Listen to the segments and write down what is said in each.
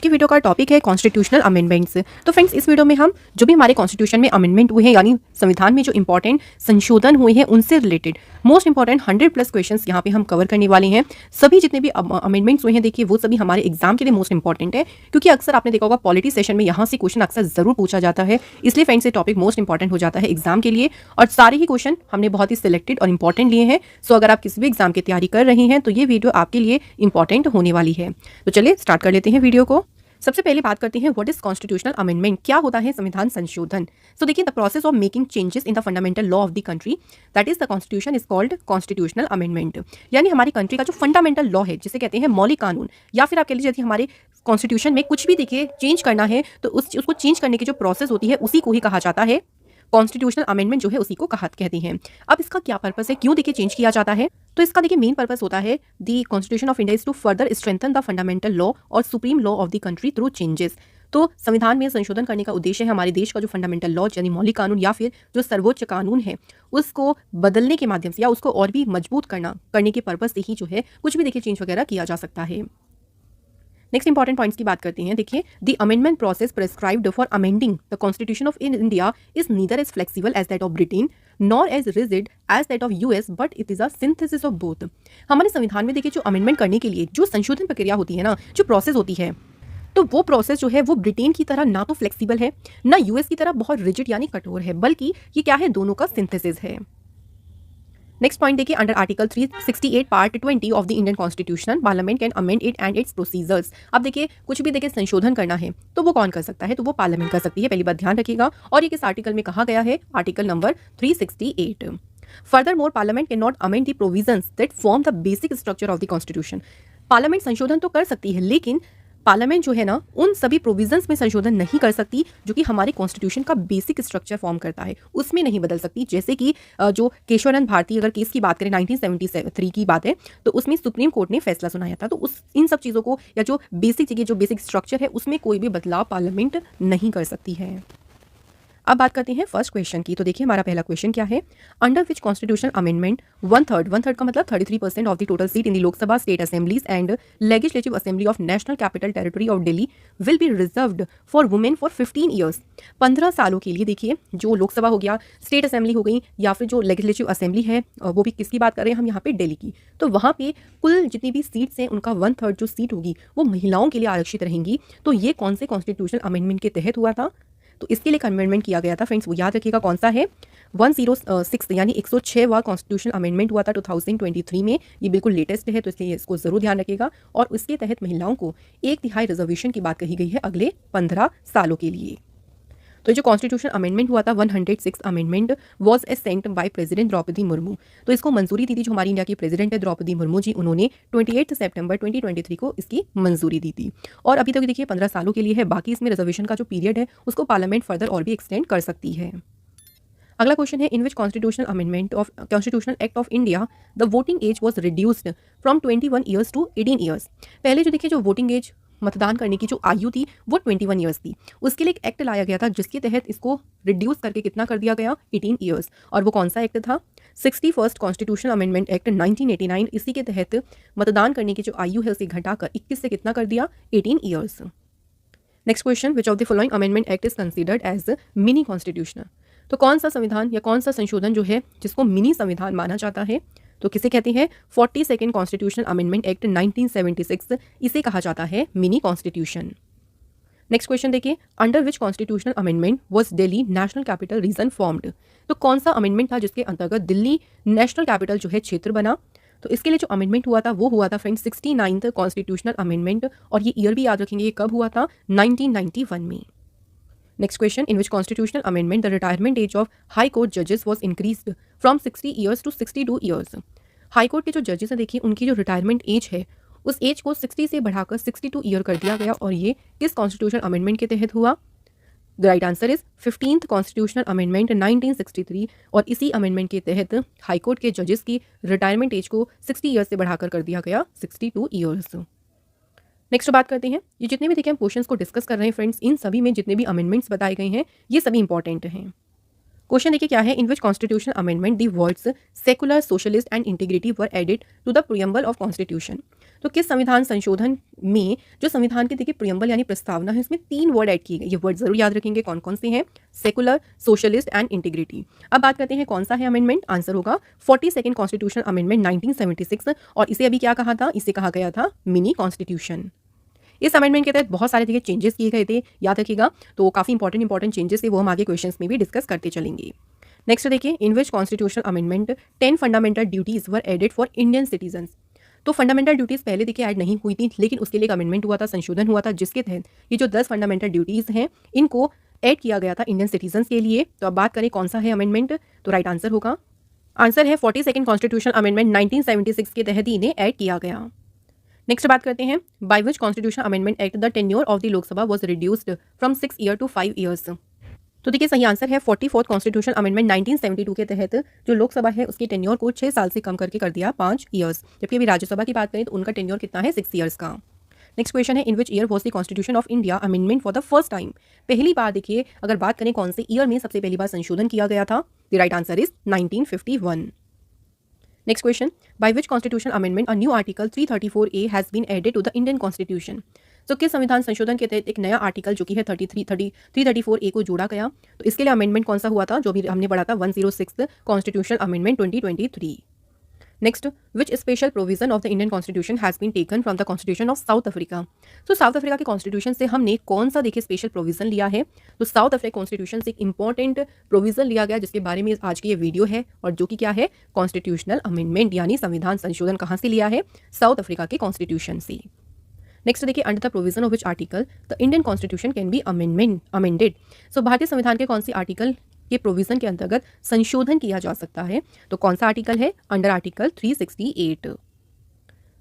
की वीडियो का टॉपिक है कॉन्स्टिट्यूशनल अमेंडमेंट्स। तो फ्रेंड्स, इस वीडियो में हम जो भी हमारे कॉन्स्टिट्यूशन में अमेंडमेंट हुए हैं, यानी संविधान में जो इंपॉर्टेंट संशोधन हुए हैं, उनसे रिलेटेड मोस्ट इंपॉर्टेंट 100+ क्वेश्चंस यहाँ पे हम कवर करने वाले हैं। सभी जितने भी अमेंडमेंट्स हुए हैं, देखिए वो सभी हमारे एग्जाम के लिए मोस्ट इंपॉर्टेंट है, क्योंकि अक्सर आपने देखा होगा पॉलिटी सेशन में यहाँ से क्वेश्चन अक्सर जरूर पूछा जाता है। इसलिए फ्रेंड्स, ये टॉपिक मोस्ट इंपॉर्टेंट हो जाता है एग्जाम के लिए, और सारे ही क्वेश्चन हमने बहुत ही सिलेक्टेड और इंपॉर्टेंट लिए हैं। सो अगर आप किसी भी एग्जाम की तैयारी कर रहे हैं तो ये वीडियो आपके लिए इंपॉर्टेंट होने वाली है। तो चलिए स्टार्ट कर लेते हैं वीडियो को। सबसे पहले बात करते हैं व्हाट इज कॉन्स्टिट्यूशनल अमेंडमेंट, क्या होता है संविधान संशोधन। सो देखिए, the process of making changes in the fundamental law of the country, that is the constitution is called constitutional amendment. यानी हमारी कंट्री का जो फंडामेंटल लॉ है, जिसे कहते हैं मौलिक कानून, या फिर आप कह लीजिए यदि हमारे कॉन्स्टिट्यूशन में कुछ भी देखिए चेंज करना है तो उसको चेंज करने की जो प्रोसेस होती है उसी को ही कहा जाता है कॉन्स्टिट्यूशनल अमेंडमेंट, जो है उसी को कहते हैं। अब इसका क्या पर्पस है, क्यों देखिए चेंज किया जाता है, तो इसका देखिए मेन पर्पस होता है the constitution of India is to further strengthen the fundamental law और supreme law of the country through changes. तो संविधान में संशोधन करने का उद्देश्य है हमारे देश का जो फंडामेंटल लॉ यानी मौलिक कानून या फिर जो सर्वोच्च कानून है उसको बदलने के माध्यम से या उसको और भी मजबूत करने के पर्पस से ही जो है कुछ भी देखिए चेंज वगैरह किया जा सकता है। नेक्स्ट इंपॉर्टेंट पॉइंट्स की बात करते हैं। देखिए, the amendment process prescribed for amending the constitution of India is neither as flexible as that of Britain nor as rigid as that of US, but it is a synthesis of both. हमारे संविधान में देखिए जो amendment करने के लिए जो संशोधन प्रक्रिया होती है ना, जो प्रोसेस होती है, तो वो प्रोसेस जो है वो ब्रिटेन की तरह ना तो फ्लेक्सिबल है ना यूएस की तरह बहुत रिजिड यानी कठोर है, बल्कि ये क्या है, दोनों का सिंथेसिस है। नेक्स्ट पॉइंट देखिए, under article 368 part 20 of the Indian constitution parliament can amend it and it's procedures. अब देखिए कुछ भी देखिए संशोधन करना है तो वो कौन कर सकता है, तो वो पार्लियामेंट कर सकती है, पहली बात ध्यान रखिएगा। और ये किस आर्टिकल में कहा गया है, article number 368। Furthermore, parliament can not amend the provisions that form the basic structure of the constitution. Parliament संशोधन तो कर सकती है, लेकिन पार्लियामेंट जो है ना उन सभी प्रोविजंस में संशोधन नहीं कर सकती जो कि हमारे कॉन्स्टिट्यूशन का बेसिक स्ट्रक्चर फॉर्म करता है, उसमें नहीं बदल सकती। जैसे कि जो केशवानंद भारती अगर केस की बात करें 1973 की बात है, तो उसमें सुप्रीम कोर्ट ने फैसला सुनाया था। तो इन सब चीज़ों को या जो बेसिक स्ट्रक्चर है उसमें कोई भी बदलाव पार्लियामेंट नहीं कर सकती है। अब बात करते हैं फर्स्ट क्वेश्चन की। तो देखिए हमारा पहला क्वेश्चन क्या है, अंडर विच कॉन्स्टिट्यूशनल अमेंडमेंट वन थर्ड का मतलब 33% of the total seat in the Lok Sabha, state assemblies and legislative assembly of national capital territory of Delhi will be reserved for women for 15 years. 15 सालों के लिए देखिए जो लोकसभा हो गया, स्टेट असेंबली हो गई, या फिर जो लेजिस्लेटिव असेंबली है वो भी किसकी बात कर रहे हैं हम यहाँ पे, दिल्ली की। तो वहाँ पे कुल जितनी भी सीट्स हैं उनका 1/3 जो सीट होगी वो महिलाओं के लिए आरक्षित रहेंगी। तो ये कौन से कॉन्स्टिट्यूशनल अमेंडमेंट के तहत हुआ था, तो इसके लिए अमेंडमेंट किया गया था फ्रेंड्स, वो याद रखिएगा कौन सा है, 106 यानी 106वां कॉन्स्टिट्यूशनल अमेंडमेंट हुआ था 2023 में। ये बिल्कुल लेटेस्ट है, तो इसलिए इसको जरूर ध्यान रखिएगा। और उसके तहत महिलाओं को 1/3 रिजर्वेशन की बात कही गई है अगले 15 सालों के लिए। तो जो कॉन्स्टिट्यूशन अमेंडमेंट हुआ था 106 amendment was assent by President Draupadi Murmu. तो इसको मंजूरी दी थी जो हमारी इंडिया की प्रेसिडेंट है द्रौपदी मुर्मू जी, उन्होंने 28 सितंबर 2023 को इसकी मंजूरी दी थी। और अभी तक देखिए 15 सालों के लिए है, बाकी इसमें रिजर्वेशन का जो पीरियड है उसको पार्लियामेंट फर्दर और भी एक्सटेंड कर सकती है। अगला क्वेश्चन है, in which constitutional amendment of constitutional act of India the voting age was reduced from 21 years to 18 years. पहले जो देखिए जो वोटिंग एज मतदान करने की जो आयु थी वो 21 ईयर्स थी, उसके लिए एक एक्ट लाया गया था जिसके तहत इसको रिड्यूस करके कितना कर दिया गया, 18 ईयर्स। और वो कौन सा एक्ट था, 61st कॉन्स्टिट्यूशनल अमेंडमेंट एक्ट 1989। इसी के तहत मतदान करने की जो आयु है उसे घटाकर 21 से कितना कर दिया, 18 years. Next question, which of the following amendment act is considered as mini constitutional. तो कौन सा संविधान या कौन सा संशोधन जो है जिसको मिनी संविधान माना जाता है, तो किसे कहते हैं, 42nd कॉन्स्टिट्यूशनल अमेंडमेंट एक्ट 1976, इसे कहा जाता है मिनी कॉन्स्टिट्यूशन। नेक्स्ट क्वेश्चन देखिए, under which constitutional amendment was Delhi national capital region formed. तो कौन सा अमेंडमेंट था जिसके अंतर्गत दिल्ली नेशनल कैपिटल जो है क्षेत्र बना। तो इसके लिए जो अमेंडमेंट हुआ था वो हुआ था फ्रेंड्स 69th कॉन्स्टिट्यूशनल अमेंडमेंट, और ये ईयर भी याद रखेंगे, ये कब हुआ था, 1991 में। Next question, in which constitutional amendment the retirement age of high court जजेस was increased from 60 years to 62 years. High court के जो जजेस हैं देखिए उनकी जो रिटायरमेंट एज है उस एज को 60 से बढ़ाकर 62 ईयर कर दिया गया, और ये किस कॉन्स्टिट्यूशनल अमेंडमेंट के तहत हुआ, the right answer is 15th constitutional amendment 1963। और इसी अमेंडमेंट के तहत हाई कोर्ट के जजेस की रिटायरमेंट एज को 60 ईयर से बढ़ाकर कर दिया गया 62 ईयर्स। नेक्स्ट बात करते हैं, ये जितने भी देखिए हम क्वेश्चंस को डिस्कस कर रहे हैं फ्रेंड्स, इन सभी में जितने भी अमेंडमेंट्स बताए गए हैं ये सभी इंपॉर्टेंट हैं। क्वेश्चन देखिए क्या है, in which constitutional amendment the words secular, socialist and integrity were added to the preamble of constitution. तो किस संविधान संशोधन में जो संविधान की देखिए प्रियम्बल यानी प्रस्तावना है उसमें 3 वर्ड ऐड किए गए। ये वर्ड जरूर याद रखेंगे कौन कौन से हैं, सेकुलर, सोशलिस्ट एंड इंटीग्रिटी। अब बात करते हैं कौन सा है अमेंडमेंट, आंसर होगा 42nd कॉन्स्टिट्यूशनल अमेंडमेंट 1976 और इसे अभी क्या कहा था, इसे कहा गया था मिनी कॉन्स्टिट्यूशन। इस अमेंडमेंट के तहत बहुत सारे देखिए चेंजेस किए गए थे, याद रखिएगा। तो काफ़ी इंपॉर्टेंट चेंजेस थे, वो हम आगे क्वेश्चंस में भी डिस्कस करते चलेंगे। नेक्स्ट देखिए, in which constitutional amendment 10 fundamental duties were added for Indian citizens. तो फंडामेंटल ड्यूटीज पहले देखिए ऐड नहीं हुई थी, लेकिन उसके लिए एक अमेंडमेंट हुआ था, संशोधन हुआ था, जिसके तहत ये जो 10 फंडामेंटल ड्यूटीज हैं इनको ऐड किया गया था इंडियन सिटीजन्स के लिए। तो अब बात करें कौन सा है अमेंडमेंट, तो राइट आंसर होगा, आंसर है 42nd कॉन्स्टिट्यूशनल अमेंडमेंट 1976 के तहत ही इन्हें ऐड किया गया। नेक्स्ट बात करते हैं, by which constitutional amendment act the tenure of the Lok Sabha was reduced from 6 year to 5 years. तो देखिए सही आंसर है 44th कॉन्स्टिट्यूशनल अमेंडमेंट 1972 के तहत जो लोकसभा है उसके टेन्योर को 6 साल से कम करके कर दिया 5 ईयर्स। जबकि अभी राज्यसभा की बात करें तो उनका टेन्योर कितना है, 6 ईयर्स का। नेक्स्ट क्वेश्चन है, in which year was the constitution of India amendment for the first time. पहली बार देखिए अगर बात करें कौन से ईयर में सबसे पहली बार संशोधन किया गया था, the right answer is 1951। Next question, by which constitutional amendment a new article 334A has been added to the Indian constitution. तो किस संविधान संशोधन के तहत एक नया आर्टिकल जो कि है 334A को जोड़ा गया। तो इसके लिए अमेंडमेंट कौन सा हुआ था, जो भी हमने पढ़ा था 106 constitutional amendment 2023। Next, which special provision of the Indian constitution has been taken from the constitution of South Africa. तो साउथ अफ्रीका के कॉन्स्टिट्यूशन से हमने कौन सा देखिए स्पेशल प्रोविजन लिया है। तो साउथ अफ्रीका कॉन्स्टिट्यूशन से एक इंपॉर्टेंट प्रोविजन लिया गया जिसके बारे में आज की ये वीडियो है, और जो कि क्या है, कॉन्स्टिट्यूशनल अमेंडमेंट यानी संविधान संशोधन कहाँ से लिया है, साउथ अफ्रीका के कॉन्स्टिट्यूशन से। नेक्स्ट देखिए, under the provision of which article the Indian constitution can be amended. So भारतीय संविधान के कौन सी आर्टिकल के प्रोविजन के अंतर्गत संशोधन किया जा सकता है। तो कौन सा आर्टिकल है, under article 368।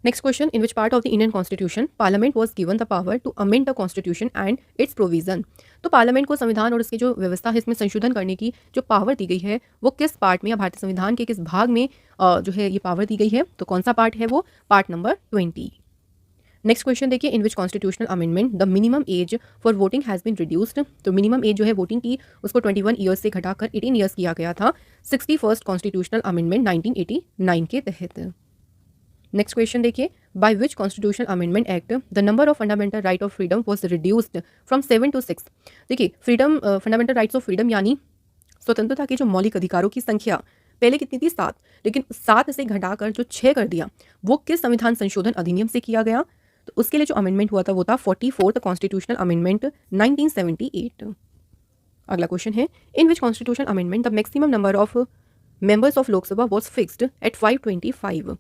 Next question, in which part of the Indian constitution parliament was given the power to amend the constitution and its provision. तो पार्लियामेंट को संविधान और इसकी जो व्यवस्था है इसमें संशोधन करने की जो पावर दी गई है वो किस पार्ट में या भारतीय संविधान के किस भाग में जो है ये पावर दी गई है। तो कौन सा पार्ट है वो, पार्ट नंबर 20। नेक्स्ट क्वेश्चन देखिए, in which constitutional amendment the minimum age for voting has been reduced. तो मिनिमम एज जो है वोटिंग की उसको 21 ईयर्स से घटाकर 18 ईयर्स किया गया था 61st कॉन्स्टिट्यूशनल अमेंडमेंट 1989 के तहत। नेक्स्ट क्वेश्चन देखिए, by which constitutional amendment act the number of fundamental right of freedom was reduced from 7 to 6। देखिए freedom, fundamental rights of freedom यानी स्वतंत्रता के जो मौलिक अधिकारों की संख्या पहले कितनी थी, 7, लेकिन 7 से घटाकर जो 6 कर दिया वो किस संविधान संशोधन अधिनियम से किया गया। तो उसके लिए जो अमेंडमेंट हुआ था वो था 44th कॉन्स्टिट्यूशनल अमेंडमेंट 1978। अगला क्वेश्चन है, in which constitutional amendment the maximum number of members of Lok Sabha was fixed at 525।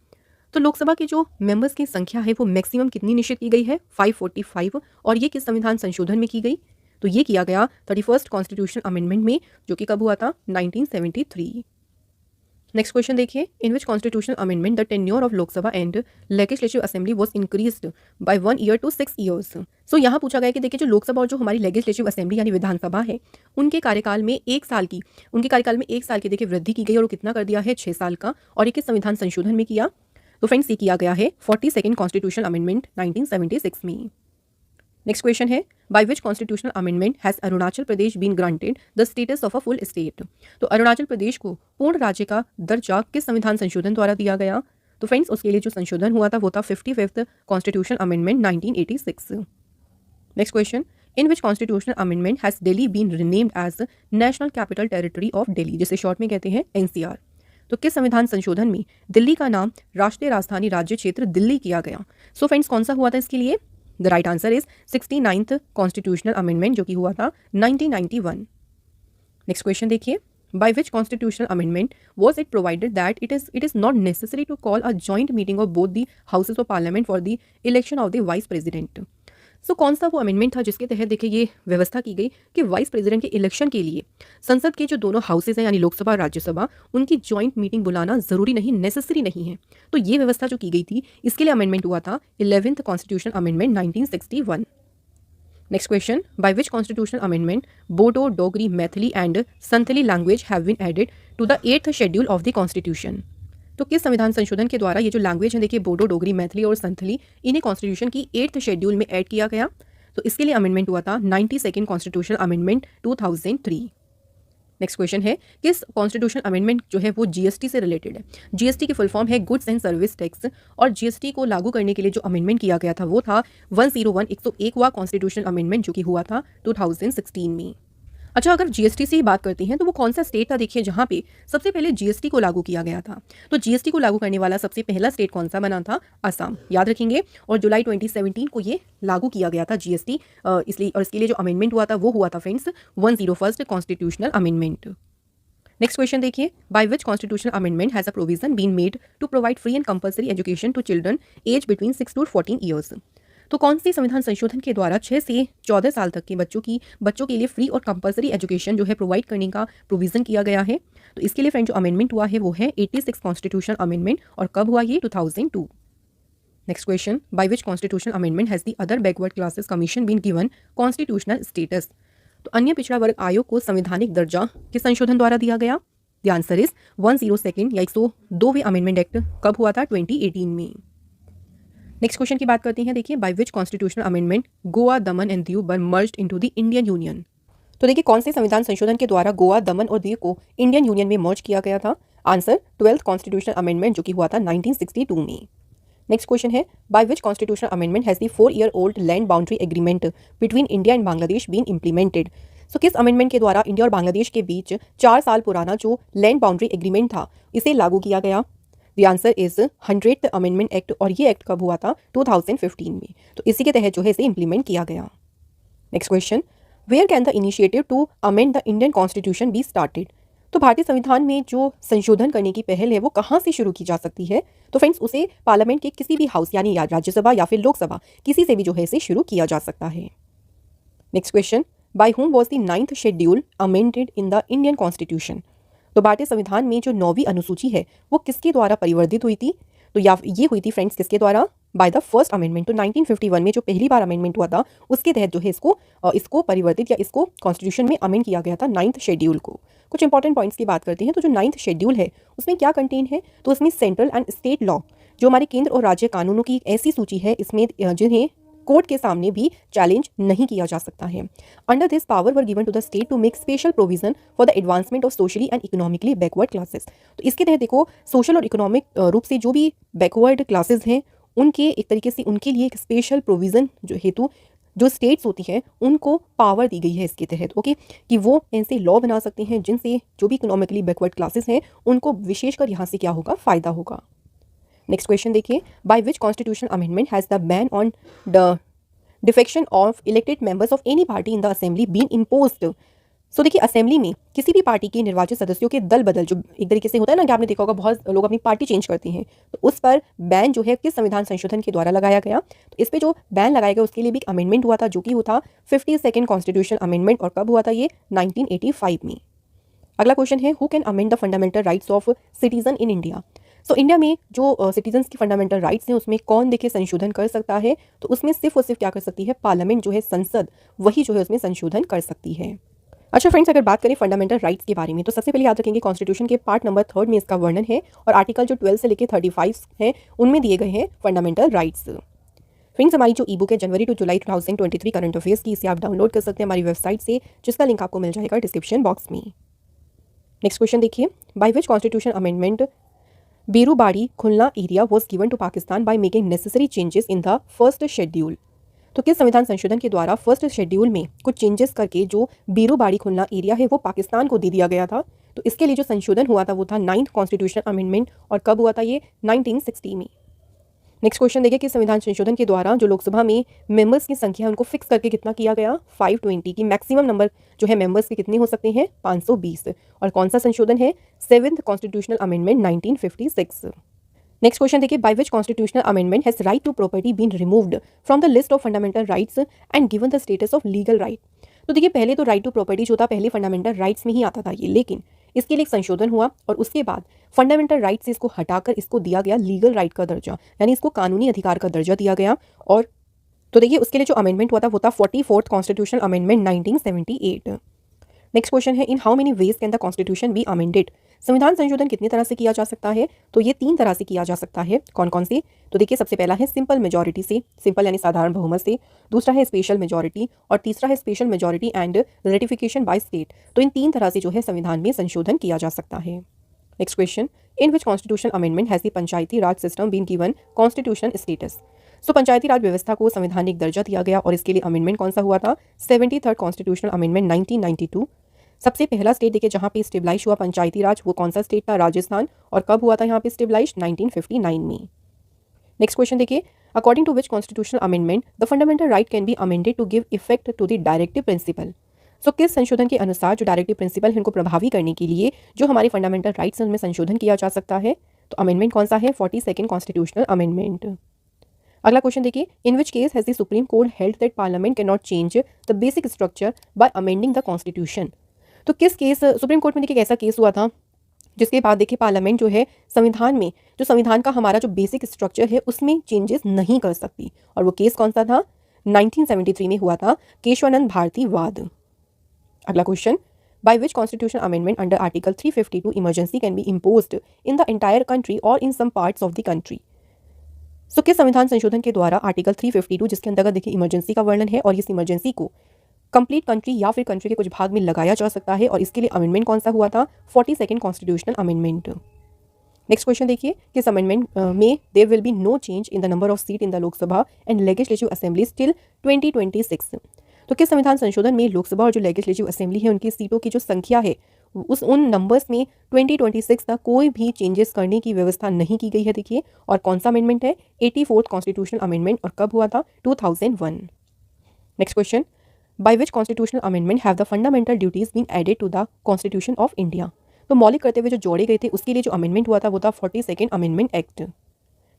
तो लोकसभा के जो मेंबर्स की संख्या है वो मैक्सिमम कितनी निश्चित की गई है, 545। और ये किस संविधान संशोधन में की गई, तो ये किया गया 31st कॉन्स्टिट्यूशनल अमेंडमेंट में, जो कि कब हुआ था, 1973। नेक्स्ट क्वेश्चन देखिए, in which constitutional amendment the tenure of Lok Sabha and legislative assembly was increased by 1 year to 6 years. So यहाँ पूछा गया कि देखिए जो लोकसभा और जो हमारी लेजिस्लेटिव असेंबली यानी विधानसभा है उनके कार्यकाल में 1 साल की देखिए वृद्धि की गई और वो कितना कर दिया है, 6 साल का। और ये किस संविधान संशोधन में किया, तो फ्रेंड्स ये किया गया है 42nd कॉन्स्टिट्यूशनल अमेंडमेंट 1976 में। नेक्स्ट क्वेश्चन है, by which constitutional amendment has Arunachal Pradesh been granted the status of a full state. तो अरुणाचल प्रदेश को पूर्ण राज्य का दर्जा किस संविधान संशोधन द्वारा दिया गया। तो फ्रेंड्स उसके लिए जो संशोधन हुआ था वो था 55th constitutional amendment 1986। Next question, in which constitutional amendment has Delhi been renamed as national capital territory of Delhi, जिसे शॉर्ट में कहते हैं NCR। तो किस संविधान संशोधन में दिल्ली का नाम राष्ट्रीय राजधानी राज्य क्षेत्र दिल्ली किया गया। सो फ्रेंड्स कौन सा हुआ था इसके लिए, the right answer is 69th constitutional amendment, जो कि हुआ था 1991। नेक्स्ट क्वेश्चन देखिए, by which constitutional amendment was it provided that it is not necessary to call a joint meeting of both the houses of parliament for the election of the vice president. So कौन सा वो amendment था जिसके तहत देखिए ये व्यवस्था की गई कि वाइस प्रेसिडेंट के इलेक्शन के लिए संसद के जो दोनों हाउसेज हैं यानी लोकसभा और राज्यसभा उनकी जॉइंट मीटिंग बुलाना जरूरी नहीं, नेसेसरी नहीं है। तो ये व्यवस्था जो की गई थी इसके लिए अमेंडमेंट हुआ था 11th constitutional amendment 1961। Next question, by which constitutional amendment Bodo, Dogri, Maithili and Santhali language have been added to the 8th schedule of the constitution. तो किस संविधान संशोधन के द्वारा ये जो लैंग्वेज है देखिए बोडो, डोगरी, मैथिली और संथली इन्हें कॉन्स्टिट्यूशन की 8th शेड्यूल में ऐड किया गया। तो इसके लिए अमेंडमेंट हुआ था 92nd constitutional amendment 2003। Next question है, किस कॉन्स्टिट्यूशनल अमेंडमेंट जो है वो जीएसटी से रिलेटेड है? जीएसटी की फुल फॉर्म है गुड्स एंड सर्विस टैक्स, और जीएसटी को लागू करने के लिए जो अमेंडमेंट किया गया था वो था 101 कॉन्स्टिट्यूशनल अमेंडमेंट, जो कि हुआ था 2016 में। अच्छा, अगर जीएसटी से ही बात करते हैं तो वो कौन सा स्टेट था, देखिए, जहां पे सबसे पहले जीएसटी को लागू किया गया था। तो जीएसटी को लागू करने वाला सबसे पहला स्टेट कौन सा बना था? असम, याद रखेंगे। और जुलाई 2017 को ये लागू किया गया था जीएसटी, इसलिए, और इसके लिए जो अमेंडमेंट हुआ था वो हुआ था friends 101 constitutional amendment. Next question देखिए, by which constitutional amendment has a provision been made to provide free and compulsory education to children age between 6 to 14 years? तो कौन सी संविधान संशोधन के द्वारा 6 से 14 साल तक के बच्चों के लिए फ्री और कंपल्सरी एजुकेशन जो है प्रोवाइड करने का प्रोविजन किया गया है? तो इसके लिए फ्रेंड जो अमेंडमेंट हुआ है वो है 86 कॉन्स्टिट्यूशनल अमेंडमेंट, और कब हुआ ये? 2002। Next question, by which constitutional amendment has the other backward classes commission been given constitutional status? तो अन्य पिछड़ा वर्ग आयोग को संवैधानिक दर्जा किस संशोधन द्वारा दिया गया? द आंसर इज 102 या 102वें अमेंडमेंट एक्ट। कब हुआ था? 2018 में। नेक्स्ट क्वेश्चन की बात करते हैं, देखिए, by which constitutional amendment Goa, Daman and Diu were merged into the Indian union? तो देखिए, कौन से संविधान संशोधन के द्वारा गोवा, दमन और दीव को इंडियन यूनियन में मर्ज किया गया था? आंसर 12th कॉन्स्टिट्यूशनल अमेंडमेंट, जो कि हुआ था 1962 में। नेक्स्ट क्वेश्चन है, by which constitutional amendment has the 4-year-old land boundary agreement between India and Bangladesh been implemented? So किस अमेंडमेंट के द्वारा इंडिया और बांग्लादेश के बीच 4 साल पुराना जो लैंड बाउंड्री एग्रीमेंट था इसे लागू किया गया? The answer is 100th amendment act, और ये एक्ट कब हुआ था? 2015 में। तो इसी के तहत जो है इसे इंप्लीमेंट किया गया। Next question, where can the initiative to amend the Indian constitution be started? तो भारतीय संविधान में जो संशोधन करने की पहल है वो कहाँ से शुरू की जा सकती है? तो फ्रेंड्स, उसे पार्लियामेंट के किसी भी हाउस यानी राज्यसभा या फिर लोकसभा, किसी से भी जो है इसे शुरू किया जा सकता है। Next question, by whom was the 9th schedule amended in the Indian constitution? तो भारतीय संविधान में जो 9वीं अनुसूची है वो किसके द्वारा परिवर्तित हुई थी? तो या ये हुई थी फ्रेंड्स किसके द्वारा? By the first amendment. तो 1951 में जो पहली बार अमेंडमेंट हुआ था उसके तहत जो है इसको परिवर्तित या इसको कॉन्स्टिट्यूशन में अमेंड किया गया था 9th शेड्यूल को। कुछ इंपॉर्टेंट पॉइंट्स की बात करते हैं, तो जो 9th शेड्यूल है उसमें क्या कंटेन है? तो उसमें सेंट्रल एंड स्टेट लॉ, जो हमारे केंद्र और राज्य कानूनों की एक ऐसी सूची है इसमें जिन्हें कोर्ट के सामने भी चैलेंज नहीं किया जा सकता है। Under this power were given to the state to make special provision for the advancement of socially and economically backward classes. तो इसके तहत देखो, सोशल और इकोनॉमिक रूप से जो भी बैकवर्ड क्लासेस हैं उनके एक तरीके से उनके लिए एक स्पेशल प्रोविजन जो हेतु जो स्टेट्स होती हैं उनको पावर दी गई है इसके तहत, ओके, कि वो ऐसे लॉ बना सकते हैं जिनसे जो भी इकोनॉमिकली बैकवर्ड क्लासेस हैं उनको विशेषकर यहाँ से क्या होगा? फायदा होगा। नेक्स्ट क्वेश्चन देखिए, by which constitutional amendment has the ban on the defection of elected members of any party in the assembly been imposed? So देखिए, असेंबली में किसी भी पार्टी के निर्वाचित सदस्यों के दल बदल जो एक तरीके से होता है ना कि आपने देखा होगा बहुत लोग अपनी पार्टी चेंज करते हैं, तो उस पर बैन जो है किस संविधान संशोधन के द्वारा लगाया गया? तो इस पे जो बैन लगाया गया उसके लिए भी एक अमेंडमेंट हुआ था जो कि था 52nd कॉन्स्टिट्यूशनल अमेंडमेंट, और कब हुआ था ये? 1985 में। अगला क्वेश्चन है, who can amend the fundamental rights of citizen in India? So India में जो सिटीजन्स की फंडामेंटल राइट्स हैं उसमें कौन देखिए संशोधन कर सकता है? तो उसमें सिर्फ और सिर्फ क्या कर सकती है? पार्लियामेंट जो है, संसद, वही जो है उसमें संशोधन कर सकती है। अच्छा फ्रेंड्स, अगर बात करें फंडामेंटल राइट्स के बारे में तो सबसे पहले याद रखेंगे कॉन्स्टिट्यूशन के पार्ट नंबर 3 में इसका वर्णन है, और आर्टिकल जो 12 से लेकर 35 है उनमें दिए गए हैं फंडामेंटल राइट्स। फ्रेंड्स, हमारी जो ई बुक है जनवरी टू जुलाई 2023 करंट अफेयर्स की, इसे आप डाउनलोड कर सकते हैं हमारी वेबसाइट से, जिसका लिंक आपको मिल जाएगा डिस्क्रिप्शन बॉक्स में। नेक्स्ट क्वेश्चन देखिए, by which constitution amendment Berubari Khulna area was given to Pakistan by making necessary changes in the first schedule? तो किस संविधान संशोधन के द्वारा फर्स्ट शेड्यूल में कुछ चेंजेस करके जो बेरूबाड़ी खुलना एरिया है वो पाकिस्तान को दे दिया गया था? तो इसके लिए जो संशोधन हुआ था वो था 9th कॉन्स्टिट्यूशनल अमेंडमेंट, और कब हुआ था ये? 1960 में। नेक्स्ट क्वेश्चन देखिए, कि संविधान संशोधन के द्वारा जो लोकसभा में मेंबर्स की संख्या उनको फिक्स करके कितना किया गया? 520 की मैक्सिमम नंबर जो है मेंबर्स के कितने हो सकते हैं? 520। और कौन सा संशोधन है? 7th constitutional amendment 1956। Next question देखिए, by which constitutional amendment has right to property been removed from the list of fundamental rights and given the status of legal right? तो देखिए, पहले तो राइट टू प्रॉपर्टी जो था पहले fundamental rights में ही आता था ये, लेकिन इसके लिए एक संशोधन हुआ और उसके बाद फंडामेंटल राइट से इसको हटाकर इसको दिया गया लीगल राइट का दर्जा, यानी इसको कानूनी अधिकार का दर्जा दिया गया। और तो देखिए उसके लिए जो अमेंडमेंट हुआ था वो था 44th constitutional amendment 1978। Next question है in how many ways can the constitution be amended. संविधान संशोधन कितनी तरह से किया जा सकता है, तो ये 3 तरह से किया जा सकता है। कौन कौन से, तो देखिए सबसे पहला है सिंपल मेजॉरिटी से, सिंपल यानी साधारण बहुमत से, दूसरा है स्पेशल मेजॉरिटी और तीसरा है special majority and ratification by state. तो इन 3 तरह से जो है संविधान में संशोधन किया जा सकता है। Next question, in which constitutional amendment has the panchayati raj system been given constitutional status. So panchayati raj व्यवस्था को संवैधानिक दर्जा दिया गया और इसके लिए अमेंडमेंट कौन सा हुआ था, 73rd कॉन्स्टिट्यूशनल अमेंडमेंट 1992। सबसे पहला स्टेट देखिए जहां पे स्टेबलाइज हुआ पंचायती राज, वो कौन सा स्टेट था, राजस्थान। और कब हुआ था यहाँ पे स्टेबलाइज, 1959 में। नेक्स्ट क्वेश्चन देखिए, according to which constitutional amendment the fundamental right can be amended to give effect to the directive principle. So किस संशोधन के अनुसार जो डायरेक्टिव प्रिंसिपल है उनको प्रभावी करने के लिए जो हमारे फंडामेंटल राइट्स हैं उनमें संशोधन किया जा सकता है, तो अमेंडमेंट कौन सा है, 42nd कॉन्स्टिट्यूशनल अमेंडमेंट। अगला क्वेश्चन देखिए, in which case has the supreme court held that parliament can not change the basic structure by amending the constitution. तो किस केस, सुप्रीम कोर्ट में देखिए कैसा केस हुआ था जिसके बाद देखिए पार्लियामेंट जो है संविधान में जो संविधान का हमारा जो बेसिक स्ट्रक्चर है उसमें चेंजेस नहीं कर सकती, और वो केस कौन सा था, 1973 में हुआ था, केशवानंद भारती वाद। अगला question, by which constitution amendment under article 352 emergency can be imposed in the entire country और in some parts of the country. So किस संविधान संशोधन के द्वारा आर्टिकल 352 जिसके अंतर्गत देखिए इमरजेंसी का वर्णन है और इस इमरजेंसी को कंप्लीट कंट्री या फिर कंट्री के कुछ भाग में लगाया जा सकता है, और इसके लिए अमेंडमेंट कौन सा हुआ था, 42nd constitutional amendment. Next question देखिए, किस अमेंडमेंट में there will be no change in the number of seat in the Lok Sabha and legislative assemblies till 2026। तो किस संविधान संशोधन में लोकसभा और जो लेजिस्लेटिव असेंबली है उनकी सीटों की जो संख्या है उन नंबर्स में 2026 तक कोई भी चेंजेस करने की व्यवस्था नहीं की गई है। देखिए, और कौन सा अमेंडमेंट है, 84th कॉन्स्टिट्यूशनल अमेंडमेंट, और कब हुआ था, 2001। Next question, by which constitutional amendment have the fundamental duties been added to the constitution of India. तो मौलिक कर्तव्य जो जोड़े गए थे उसके लिए जो अमेंडमेंट हुआ था वो था 42nd amendment act.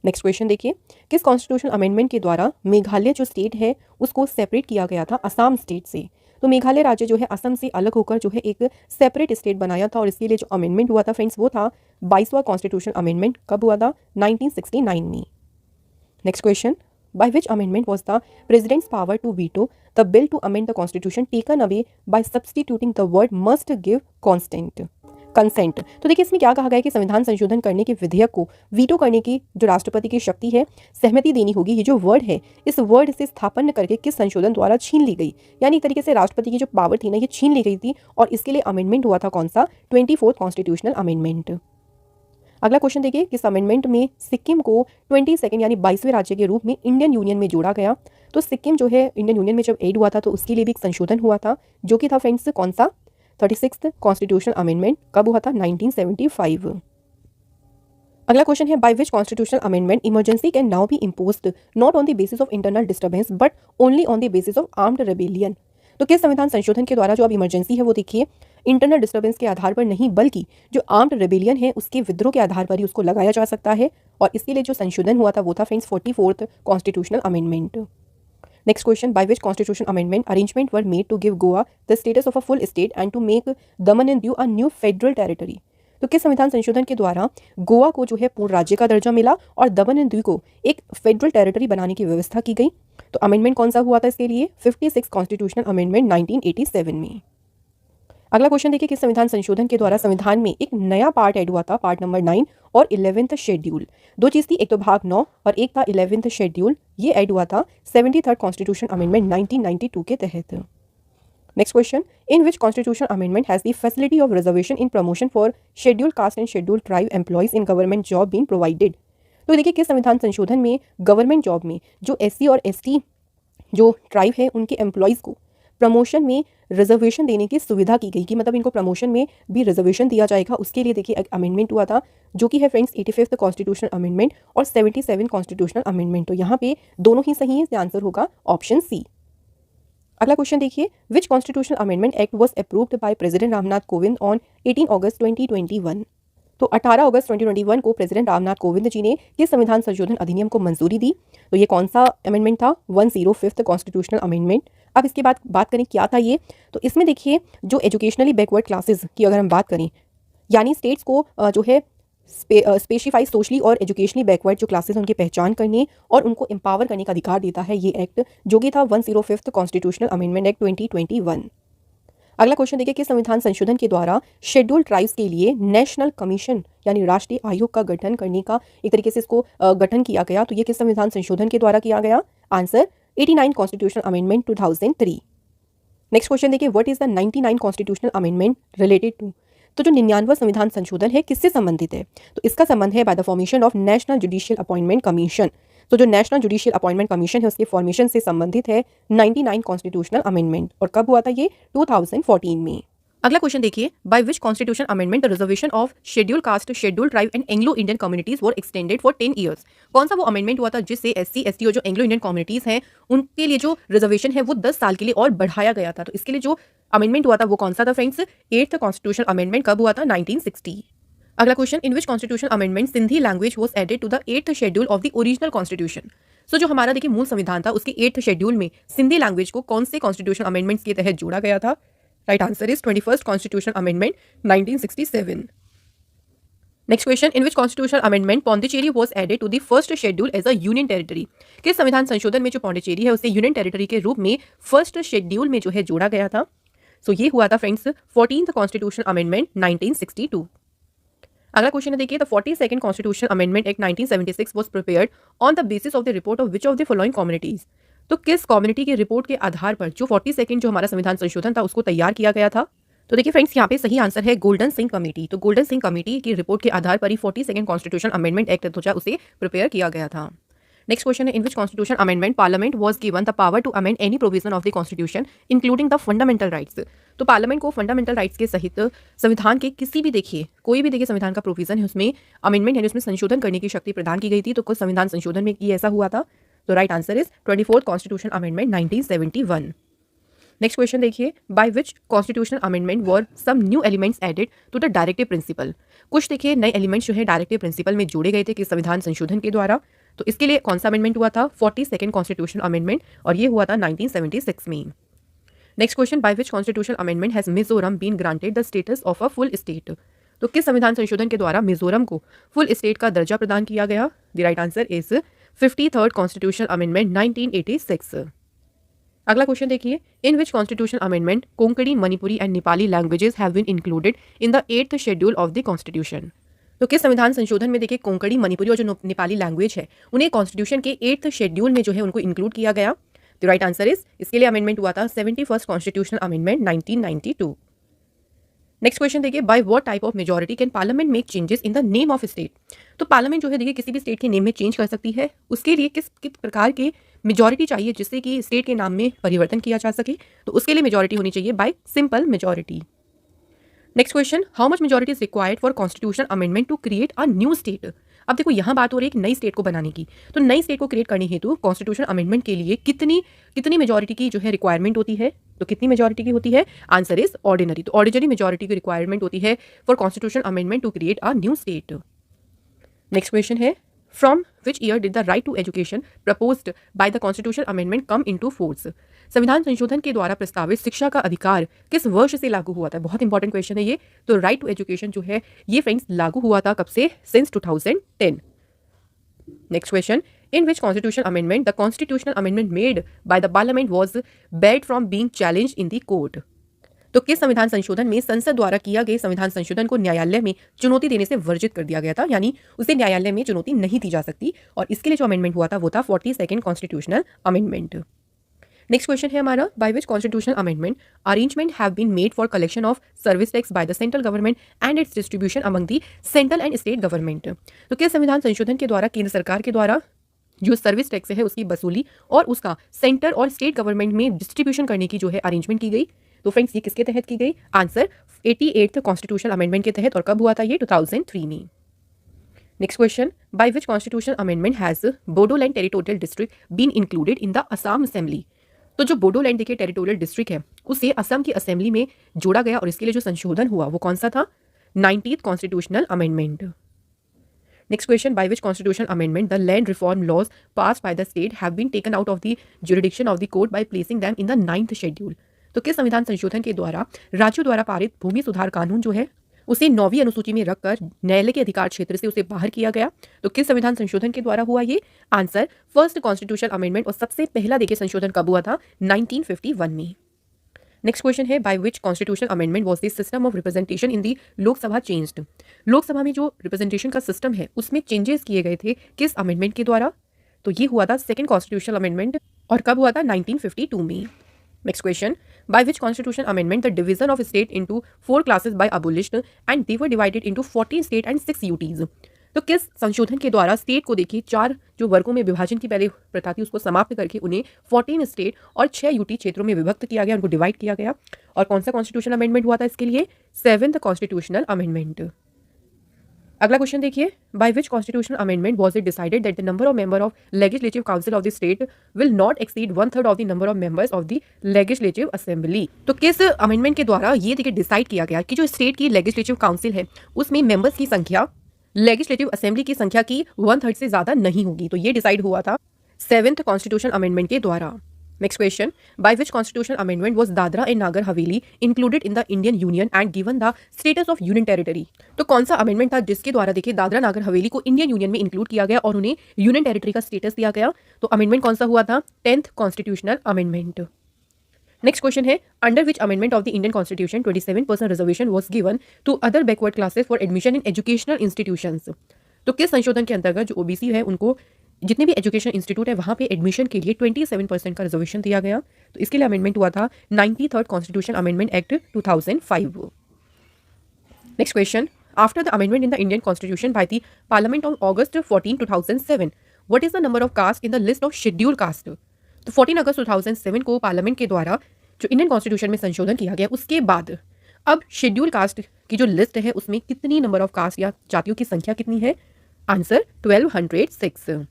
Next question देखिए, किस कॉन्स्टिट्यूशनल अमेंडमेंट के द्वारा मेघालय जो स्टेट है उसको सेपरेट किया गया था असम स्टेट से। तो मेघालय राज्य जो है असम से अलग होकर जो है एक सेपरेट स्टेट बनाया था, और इसके लिए जो अमेंडमेंट हुआ था फ्रेंड्स वो था 22वां कॉन्स्टिट्यूशनल अमेंडमेंट। कब हुआ था, 1969 में। Next question, by which amendment was the president's power to veto the bill to amend the constitution taken away by substituting the word must give consent। तो देखिए इसमें क्या कहा गया है कि संविधान संशोधन करने के विधेयक को वीटो करने की जो राष्ट्रपति की शक्ति है, सहमति देनी होगी, ये जो वर्ड है इस वर्ड से स्थापन करके किस संशोधन द्वारा छीन ली गई, यानी एक तरीके से राष्ट्रपति की जो पावर थी ना ये छीन ली गई थी, और इसके लिए अमेंडमेंट हुआ था कौन सा, 24th कॉन्स्टिट्यूशनल अमेंडमेंट। अगला क्वेश्चन देखिए, किस अमेंडमेंट में सिक्किम को 22nd यानी 22वें राज्य के रूप में इंडियन यूनियन में जोड़ा गया। तो सिक्किम जो है इंडियन यूनियन में जब एड हुआ था तो उसके लिए भी एक संशोधन हुआ था जो कि था फ्रेंड्स कौन सा, 36th कॉन्स्टिट्यूशनल अमेंडमेंट। कब हुआ था, 1975। अगला क्वेश्चन है, by which constitutional amendment emergency can now B imposed not on the basis of internal disturbance but only on the basis of armed rebellion. तो किस संविधान संशोधन के द्वारा जो अब इमरजेंसी है वो देखिए इंटरनल डिस्टर्बेंस के आधार पर नहीं बल्कि जो आर्म्ड रेबेलियन है उसके विद्रोह के आधार पर ही उसको लगाया जा सकता है, और इसके लिए जो संशोधन हुआ था वो था friends 44th constitutional amendment. Next question, by which constitution amendment arrangement were made to give Goa the status of a full state and to make Daman and Diu a new federal territory. तो किस संविधान संशोधन के द्वारा गोवा को जो है पूर्ण राज्य का दर्जा मिला और दमन एंड दीव को एक फेडरल टेरिटरी बनाने की व्यवस्था की गई। तो अमेंडमेंट कौन सा हुआ था इसके लिए, 56 कॉन्स्टिट्यूशनल अमेंडमेंट 1987 में। अगला क्वेश्चन देखिए, किस संविधान संशोधन के द्वारा संविधान में एक नया पार्ट ऐड हुआ था, पार्ट नंबर 9 और 11th शेड्यूल। दो चीज थी, एक तो भाग 9 और एक था 11th शेड्यूल, ये ऐड हुआ था 73rd कॉन्स्टिट्यूशन अमेंडमेंट 1992 के तहत। Next question, in which constitution amendment has the facility of reservation in promotion for schedule caste and schedule tribe employees in government job been provided. तो देखिए किस संविधान संशोधन में गवर्नमेंट जॉब में जो SC और ST जो ट्राइब है उनके एम्प्लॉइज को प्रमोशन में रिजर्वेशन देने की सुविधा की गई, कि मतलब इनको प्रमोशन में भी रिजर्वेशन दिया जाएगा। उसके लिए देखिए एक अमेंडमेंट हुआ था जो कि है फ्रेंड्स 85th कॉन्स्टिट्यूशनल अमेंडमेंट और 77 कॉन्स्टिट्यूशनल अमेंडमेंट। तो यहाँ पे दोनों ही सही है, इसका आंसर होगा ऑप्शन सी। अगला क्वेश्चन देखिए, which constitutional amendment act was approved by president Ramnath Kovind on 18 August 2021। तो 18 अगस्त 2021 को प्रेसिडेंट रामनाथ कोविंद जी ने किस संविधान संशोधन अधिनियम को मंजूरी दी। तो ये कौन सा अमेंडमेंट था, 105th कॉन्स्टिट्यूशनल अमेंडमेंट। अब इसके बाद बात करें क्या था ये, तो इसमें देखिए जो एजुकेशनली बैकवर्ड क्लासेस की अगर हम बात करें, यानी स्टेट्स को जो है स्पेसिफाई सोशली और एजुकेशनली बैकवर्ड जो क्लासेस उनकी पहचान करने और उनको एम्पावर करने का अधिकार देता है ये एक्ट, जो कि था 105th कॉन्स्टिट्यूशनल अमेंडमेंट एक्ट 2021। अगला क्वेश्चन देखिए कि संविधान संशोधन के द्वारा शेड्यूल्ड ट्राइब्स के लिए नेशनल कमीशन यानी राष्ट्रीय आयोग का गठन करने का एक तरीके से इसको गठन किया गया, तो ये किस संविधान संशोधन के द्वारा किया गया? Answer 89 constitutional amendment 2003। Next question देखिए, what is the 99 constitutional amendment related to? तो जो 99वां संविधान संशोधन है किससे संबंधित है? तो इसका संबंध है by the formation of national judicial appointment commission. तो जो नेशनल जुडिशियल अपॉइंटमेंट कमीशन है उसके फॉर्मेशन से संबंधित है 99 कॉन्स्टिट्यूशनल अमेंडमेंट। और कब हुआ था ये? 2014 में। अगला क्वेश्चन देखिए, by which constitution amendment the reservation of schedule cast, schedule tribe and Anglo Indian communities were extended for 10 years? कौन सा वो अमेंडमेंट हुआ था जिससे एससी एसटी और जो एंग्लो इंडियन कम्युनिटीज हैं उनके लिए जो रिजर्वेशन है वो 10 साल के लिए और बढ़ाया गया था? तो इसके लिए जो अमेंडमेंट हुआ था वो कौन सा था फ्रेंड्स? 8th constitutional amendment. कब हुआ था? 1960। अगला question, in which constitutional amendment Sindhi language was added to the 8th schedule of the original constitution? So जो हमारा देखिए मूल संविधान था उसके 8th शेड्यूल में सिंधी लैंग्वेज को कौन से कॉन्स्टिट्यूशनल अमेंडमेंट्स के तहत जोड़ा गया था? Right answer is 21st constitutional amendment 1967। Next question, in which constitutional amendment Pondicherry was added to the first schedule as a union territory? किस संविधान संशोधन में जो पौंडीचेरी है उसे यूनियन टेरिटरी के रूप में फर्स्ट शेड्यूल में जो है जोड़ा गया था? सो ये हुआ था फ्रेंड्स 14th कॉन्स्टिट्यूशनल अमेंडमेंट 1962। अगला क्वेश्चन है देखिए, the 42nd constitutional amendment act 1976 was prepared on the basis of the report of which of the following communities? तो किस कम्युनिटी की रिपोर्ट के आधार पर जो 42nd जो हमारा संविधान संशोधन था उसको तैयार किया गया था? तो देखिए फ्रेंड्स यहाँ पे सही आंसर है गोल्डन सिंह कमेटी। तो गोल्डन सिंह कमेटी की रिपोर्ट के आधार पर ही 42nd कॉन्स्टिट्यूशन अमेंडमेंट एक्ट उसे प्रिपेयर किया गया था। नेक्स्ट क्वेश्चन है, in which constitution amendment parliament was given the power to amend any provision of the constitution including the fundamental rights? तो पार्लियामेंट को फंडामेंटल राइट्स के सहित संविधान के किसी भी देखिए कोई भी देखिए संविधान का प्रोविजन है उसमें अमेंडमेंट है उसमें संशोधन करने की शक्ति प्रदान की गई थी। तो कुछ संविधान संशोधन में ये ऐसा हुआ था? तो right answer is 24th constitution amendment 1971। Next question देखिए, by which constitutional amendment were some new elements added to the directive principle? कुछ देखिए नए एलिमेंट्स जो है डायरेक्टिव प्रिंसिपल में जोड़े गए थे कि संविधान संशोधन के द्वारा। तो इसके लिए कौन सा अमेंडमेंट हुआ था? 42nd कॉन्स्टिट्यूशनल अमेंडमेंट, और ये हुआ था 1976 में। Next question, by which constitutional amendment has Mizoram been granted the status of a full state? तो किस संविधान संशोधन के द्वारा मिजोरम को फुल स्टेट का दर्जा प्रदान किया गया? The right answer is 53rd constitutional amendment 1986। अगला क्वेश्चन देखिए, in which constitutional amendment Konkani, Manipuri and Nepali languages have been included in the 8th schedule of the constitution? तो किस संविधान संशोधन में देखिए कोंकणी, मणिपुरी और जो नेपाली लैंग्वेज है उन्हें कॉन्स्टिट्यूशन के 8th शेड्यूल में जो है उनको इंक्लूड किया गया? द राइट आंसर इज, इसके लिए अमेंडमेंट हुआ था 71st constitutional amendment 1992। Next question देखिए, by what type of majority can parliament make changes in the name of state? तो पार्लियामेंट जो है देखिए किसी भी स्टेट के नेम में चेंज कर सकती है। उसके लिए किस किस प्रकार के मेजॉरिटी चाहिए जिससे कि स्टेट के नाम में परिवर्तन किया जा सके? तो उसके लिए मेजॉरिटी होनी चाहिए by simple majority. Next question, how much majority is required for constitution amendment to create a new state? अब देखो यहाँ बात हो रही है एक नई स्टेट को बनाने की। तो नई स्टेट को क्रिएट करने हेतु कॉन्स्टिट्यूशन अमेंडमेंट के लिए कितनी मेजॉरिटी की जो है रिक्वायरमेंट होती है? तो कितनी मेजॉरिटी की होती है? Answer is ordinary. तो ऑर्डिनरी मेजॉरिटी की रिक्वायरमेंट होती है for constitution amendment to create a new state. Next question है, from which year did the right to education proposed by the constitution amendment come into force? संविधान संशोधन के द्वारा प्रस्तावित शिक्षा का अधिकार किस वर्ष से लागू हुआ था? बहुत इंपॉर्टेंट क्वेश्चन है ये। तो राइट टू एजुकेशन जो है ये फ्रेंड्स लागू हुआ था कब से? Since 2010। Next question, in which constitution amendment the constitutional amendment made by the parliament was bad from being challenged in the court? तो किस संविधान संशोधन में संसद द्वारा किया गया संविधान संशोधन को न्यायालय में चुनौती देने से वर्जित कर दिया गया था, यानी उसे न्यायालय में चुनौती नहीं दी जा सकती? और इसके लिए जो अमेंडमेंट हुआ था वो था 42nd constitutional amendment. Next question है हमारा, by which constitutional amendment arrangement have been made for collection of service tax by the central government and its distribution among the central and state government? तो किस संविधान संशोधन के द्वारा केंद्र सरकार के द्वारा जो सर्विस टैक्स है उसकी वसूली और उसका सेंटर और स्टेट गवर्नमेंट में डिस्ट्रीब्यूशन करने की जो है अरेंजमेंट की गई? तो फ्रेंड्स ये किसके तहत की गई? आंसर 88th कॉन्स्टिट्यूशनल अमेंडमेंट के तहत। और कब हुआ था ये? 2003 में। Next question, by which constitutional amendment has Bodoland territorial district been included in the Assam assembly? तो जो बोडोलैंड देखिए टेरिटोरियल डिस्ट्रिक्ट है उसे असम की असेंबली में जोड़ा गया और इसके लिए जो संशोधन हुआ वो कौन सा था? 90th constitutional amendment. Next question, by which constitutional amendment the land reform laws passed by the state have been taken out of the jurisdiction of the court by placing them in the 9th schedule? तो किस संविधान संशोधन के द्वारा राज्यों द्वारा पारित भूमि सुधार कानून जो है उसे 9वीं अनुसूची में रखकर न्यायालय के अधिकार क्षेत्र से उसे बाहर किया गया? तो किस संविधान संशोधन के द्वारा हुआ ये? Answer 1st constitutional amendment. और सबसे पहला देखिए संशोधन कब हुआ था? 1951 में। नेक्स्ट क्वेश्चन है by which constitutional amendment was the system of representation in the Lok Sabha changed. Lok Sabha में जो रिप्रेजेंटेशन का सिस्टम है उसमें चेंजेस किए गए थे किस अमेंडमेंट के द्वारा? तो ये हुआ था सेकंड कॉन्स्टिट्यूशनल अमेंडमेंट और कब हुआ था? 1952 में। Next question by which constitution amendment the division of state into 4 classes bye abolished and they were divided into 14 state and 6 UTs. तो किस संशोधन के द्वारा स्टेट को देखिए 4 जो वर्गों में विभाजन की पहले प्रथा थी उसको समाप्त करके उन्हें 14 स्टेट और 6 यूटी क्षेत्रों में विभक्त किया गया, उनको डिवाइड किया गया। और कौन सा कॉन्स्टिट्यूशनल अमेंडमेंट हुआ था इसके लिए? 7th constitutional amendment. अगला क्वेश्चन देखिए by which constitutional amendment was it decided that the number of member of legislative council of the state will not exceed 1/3 of the number of members of the legislative assembly. तो किस amendment के द्वारा ये देखिए decide किया गया कि जो स्टेट की लेजिस्लेटिव काउंसिल है उसमें मेंबर्स की संख्या लेजिस्लेटिव असेंबली की संख्या की 1/3 से ज्यादा नहीं होगी। तो ये डिसाइड हुआ था 7th कॉन्स्टिट्यूशनल अमेंडमेंट के द्वारा। Next question by which constitutional amendment was Dadra and Nagar Haveli included in the Indian union and given the status of union territory. तो कौन सा अमेंडमेंट था जिसके द्वारा देखिए दादरा नागर हवेली को इंडियन यूनियन में इंक्लूड किया गया और उन्हें यूनियन टेरिटरी का स्टेटस दिया गया? तो अमेंडमेंट कौन सा हुआ था? 10th constitutional amendment. Next question है under which amendment of the Indian constitution 27% reservation was given to other backward classes for admission in educational institutions. तो किस संशोधन के अंतर्गत जो ओबीसी है उनको जितने भी एजुकेशन इंस्टीट्यूट है वहां पे एडमिशन के लिए 27% का रिजर्वेशन दिया गया? तो इसके लिए अमेंडमेंट हुआ था 93rd constitution amendment act 2005। Next question after the amendment in the Indian constitution by the parliament on August 14, 2007 what is the number of caste in the list of schedule caste. तो 14 अगस्त 2007 को parliament के द्वारा जो Indian constitution में संशोधन किया गया उसके बाद अब शेड्यूल कास्ट की जो लिस्ट है उसमें कितनी नंबर ऑफ कास्ट या जातियों की संख्या कितनी है? Answer 1206।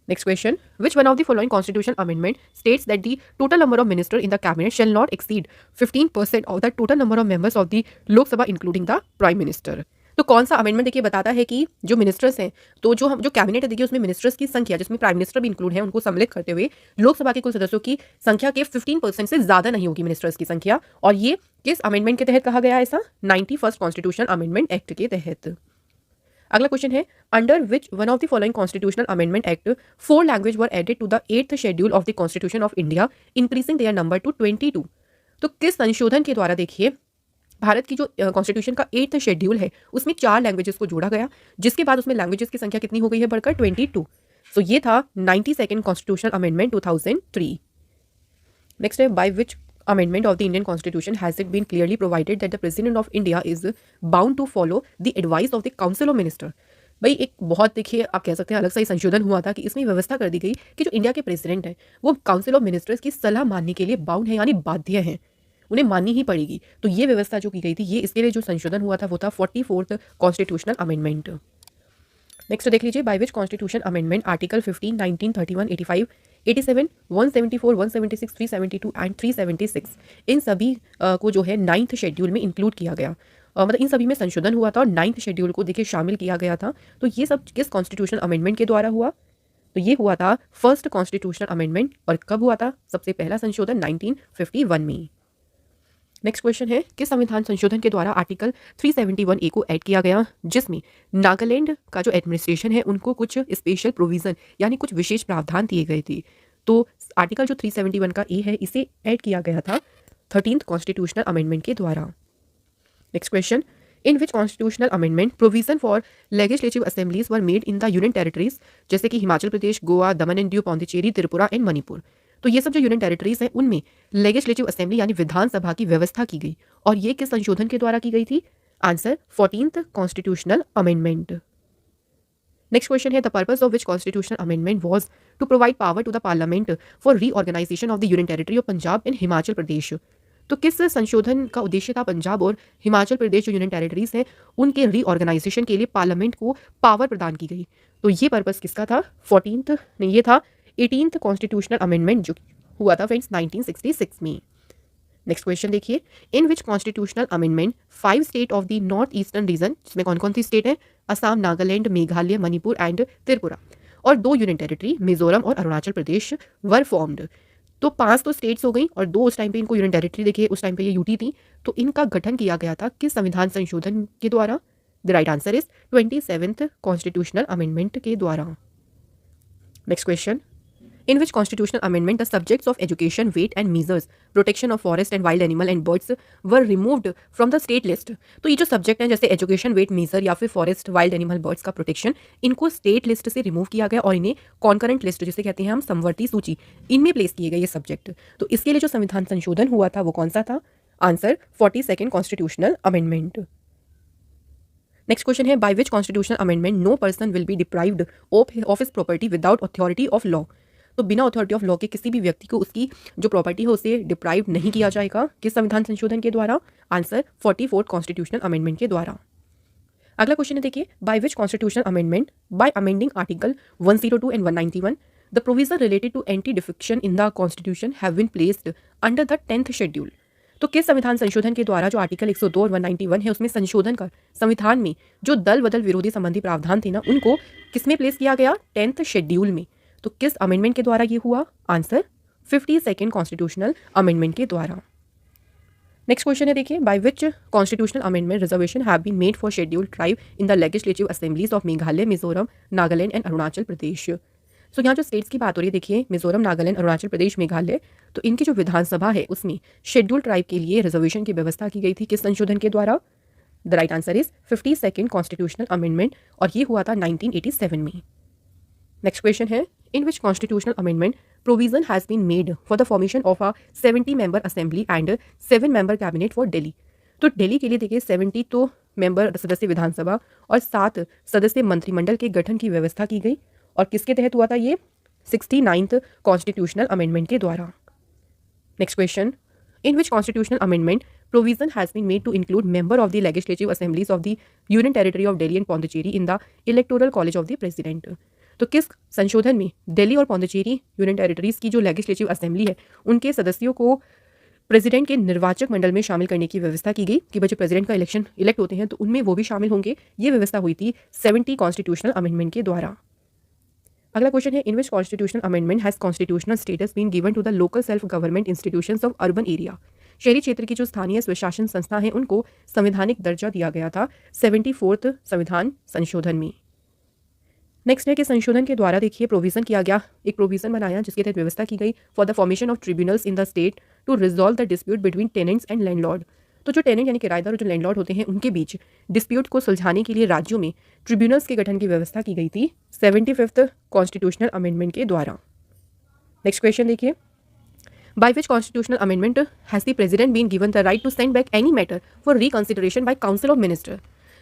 Next question which one of the following constitutional amendment states that the total number of minister in the cabinet shall not exceed 15% of the total number of members of the Lok Sabha including the prime minister. तो कौन सा amendment देखिए बताता है कि जो ministers हैं तो जो कैबिनेट है देखिए उसमें मिनिस्टर्स की संख्या जिसमें प्राइम मिनिस्टर भी इंक्लूड है उनको सम्मिलित करते हुए लोकसभा के कुल सदस्यों की संख्या के 15% से ज्यादा नहीं होगी मिनिस्टर्स की संख्या। और ये किस अमेंडमेंट के तहत कहा गया ऐसा? 91st कॉन्स्टिट्यूशनल अमेंडमेंट एक्ट के तहत। अगला क्वेश्चन है under which one of the following constitutional amendment act 4 language were added to the 8th schedule of the constitution of India increasing their number to 22। तो किस संशोधन के द्वारा देखिए भारत की जो कॉन्स्टिट्यूशन का 8th शेड्यूल है उसमें 4 लैंग्वेजेस को जोड़ा गया जिसके बाद उसमें लैंग्वेजेस की संख्या कितनी हो गई है? बढ़कर 22। तो ये था 92nd कॉन्स्टिट्यूशनल अमेंडमेंट 2003। नेक्स्ट है by which amendment of the Indian Constitution has it been clearly provided that the President of India is bound to follow the advice of the Council of Minister। भाई एक बहुत देखिए आप कह सकते हैं अलग सा ही संशोधन हुआ था कि इसमें व्यवस्था कर दी गई कि जो इंडिया के प्रेसिडेंट हैं वो काउंसिल ऑफ मिनिस्टर्स की सलाह मानने के लिए बाउंड है यानी बाध्य हैं, उन्हें माननी ही पड़ेगी। तो ये व्यवस्था जो की गई थी ये इसके लिए जो संशोधन हुआ था वो था 44th कॉन्स्टिट्यूशनल अमेंडमेंट। नेक्स्ट देख लीजिए bye which constitution amendment article 15, 19, 31, 85, 87, 174, 176, 372 and 376 इन सभी को जो है 9th शेड्यूल में इंक्लूड किया गया। मतलब इन सभी में संशोधन हुआ था और 9th शेड्यूल को देखिए शामिल किया गया था। तो ये सब किस कॉन्स्टिट्यूशन अमेंडमेंट के द्वारा हुआ? तो ये हुआ था 1st कॉन्स्टिट्यूशनल अमेंडमेंट। और कब हुआ था सबसे पहला संशोधन? 1951 में। नेक्स्ट क्वेश्चन है किस संविधान संशोधन के द्वारा आर्टिकल 371A को ऐड किया गया जिसमें नागालैंड का जो एडमिनिस्ट्रेशन है उनको कुछ स्पेशल प्रोविजन यानी कुछ विशेष प्रावधान दिए गए थे। तो आर्टिकल जो 371 का ए है इसे ऐड किया गया था 13th कॉन्स्टिट्यूशनल अमेंडमेंट के द्वारा। Next question in which constitutional amendment provision for legislative assemblies were made in the union territories जैसे कि हिमाचल प्रदेश, गोवा, दमन एंड दीव, पौंडीचेरी, त्रिपुरा एंड मणिपुर। तो ये सब जो यूनियन टेरिटरीज हैं उनमें लेजिस्लेटिव असेंबली यानी विधानसभा की व्यवस्था की गई और ये किस संशोधन के द्वारा की गई थी? Answer 14th constitutional amendment. Next question है the purpose of which constitutional amendment was to provide power to the parliament for reorganisation of the union territory of Punjab and Himachal Pradesh. तो किस संशोधन का उद्देश्य था पंजाब और हिमाचल प्रदेश जो यूनियन टेरिटरीज हैं उनके रीऑर्गेनाइजेशन के लिए पार्लियामेंट को पावर प्रदान की गई? तो ये पर्पस किसका था? 14th नहीं, ये था 18th कॉन्स्टिट्यूशनल अमेंडमेंट जो हुआ था फ्रेंड्स 1966 में। नेक्स्ट क्वेश्चन देखिए in which constitutional amendment 5 state of the north eastern region जिसमें कौन कौन सी स्टेट है? असम, नागालैंड, मेघालय, मणिपुर एंड त्रिपुरा और 2 यूनियन टेरिटरी मिजोरम और अरुणाचल प्रदेश वर फॉर्म्ड। तो 5 तो स्टेट्स हो गई और 2 उस टाइम पे इनको यूनियन टेरिटरी देखिए उस टाइम पे ये यूटी थी। तो इनका गठन किया गया था किस संविधान संशोधन के द्वारा? The right answer is 27th constitutional amendment के द्वारा। Next question In which constitutional amendment the subjects of education, weight and measures, protection of forest and wild animal and birds were removed from the state list? तो ये जो subject हैं जैसे education, wait, measure या फिर forest, wild animal, birds का protection, इनको state list से रिमूव किया गया और इन्हें कॉन्करेंट लिस्ट जिसे कहते हैं हम समवर्ती सूची, इनमें प्लेस किए गए ये सब्जेक्ट। तो इसके लिए जो संविधान संशोधन हुआ था वो कौन सा था? Answer 42nd constitutional amendment. Next question है, by which constitutional amendment no person will be deprived of his property without authority of law? तो बिना अथॉरिटी ऑफ लॉ के किसी भी व्यक्ति को उसकी जो प्रॉपर्टी है उसे डिप्राइव नहीं किया जाएगा। किस संविधान संशोधन के द्वारा? आंसर 44th कॉन्स्टिट्यूशनल अमेंडमेंट के द्वारा। अगला क्वेश्चन है देखिए, by which constitutional amendment by amending article 102 and 191 the provision related to anti defection in the constitution have been placed under the 10th schedule? तो किस संविधान संशोधन के द्वारा जो आर्टिकल 102 और 191 है उसमें संशोधन कर संविधान में जो दल बदल विरोधी संबंधी प्रावधान थे ना उनको किसमें प्लेस किया गया? 10th शेड्यूल में। तो किस अमेंडमेंट के द्वारा ये हुआ? आंसर 52nd कॉन्स्टिट्यूशनल अमेंडमेंट के द्वारा। नेक्स्ट क्वेश्चन है देखिए, by which constitutional amendment reservation have been made for scheduled tribe in the legislative assemblies of Meghalaya, Mizoram, Nagaland and Arunachal Pradesh? So यहाँ जो स्टेट्स की बात हो रही है देखिए, मिजोरम, नागालैंड, अरुणाचल प्रदेश, मेघालय, तो इनकी जो विधानसभा है उसमें शेड्यूल ट्राइब के लिए रिजर्वेशन की व्यवस्था की गई थी किस संशोधन के द्वारा? The right answer is 52nd constitutional amendment और ये हुआ था 1987 में। नेक्स्ट क्वेश्चन है, in which constitutional amendment provision has been made for the formation of a 70 member assembly and 7 member cabinet for Delhi? तो दिल्ली के लिए देखिए 70 तो मेंबर सदस्य विधानसभा और 7 सदस्य मंत्रिमंडल के गठन की व्यवस्था की गई और किसके तहत हुआ था ये? 69th कॉन्स्टिट्यूशनल अमेंडमेंट के द्वारा। Next question, in which constitutional amendment provision has been made to include member of the legislative assemblies of the union territory of Delhi and Pondicherry in the electoral college of the president? तो किस संशोधन में दिल्ली और Pondicherry union territories की जो legislative assembly है उनके सदस्यों को प्रेसिडेंट के निर्वाचक मंडल में शामिल करने की व्यवस्था की गई कि जो प्रेसिडेंट का इलेक्शन इलेक्ट होते हैं तो उनमें वो भी शामिल होंगे? ये व्यवस्था हुई थी 70 कॉन्स्टिट्यूशनल अमेंडमेंट के द्वारा। अगला क्वेश्चन है, in which constitutional amendment has constitutional status been given to the local self government institutions of urban area? शहरी क्षेत्र की जो स्थानीय स्वशासन संस्था है उनको संवैधानिक दर्जा दिया गया था 74th संविधान संशोधन में। नेक्स्ट है कि संशोधन के द्वारा देखिए प्रोविजन किया गया, एक प्रोविजन बनाया जिसके तहत व्यवस्था की गई for the formation of tribunals in the state to resolve the dispute between tenants and landlord. तो जो टेनेंट यानी किराएदार और जो लैंडलॉर्ड होते हैं उनके बीच डिस्प्यूट को सुलझाने के लिए राज्यों में ट्रिब्यूनल्स के गठन की व्यवस्था की गई थी 75th कॉन्स्टिट्यूशनल अमेंडमेंट के द्वारा। नेक्स्ट क्वेश्चन देखिए, by which constitutional amendment has the president been given the right to send back any matter for reconsideration by council of minister?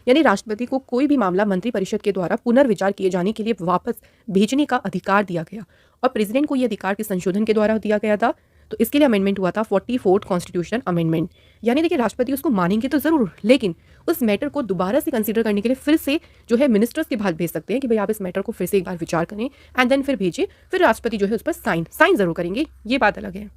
यानी राष्ट्रपति को कोई भी मामला मंत्रिपरिषद के द्वारा पुनर्विचार किए जाने के लिए वापस भेजने का अधिकार दिया गया और प्रेसिडेंट को यह अधिकार के संशोधन के द्वारा दिया गया था। तो इसके लिए अमेंडमेंट हुआ था 44th कॉन्स्टिट्यूशनल अमेंडमेंट। यानी देखिए राष्ट्रपति उसको मानेंगे तो जरूर, लेकिन उस मैटर को दोबारा से कंसीडर करने के लिए फिर से जो है मिनिस्टर्स के पास भेज सकते हैं कि भाई आप इस मैटर को फिर से एक बार विचार करें एंड देन फिर भेजिए, फिर राष्ट्रपति जो है उस पर साइन जरूर करेंगे, ये बात अलग है।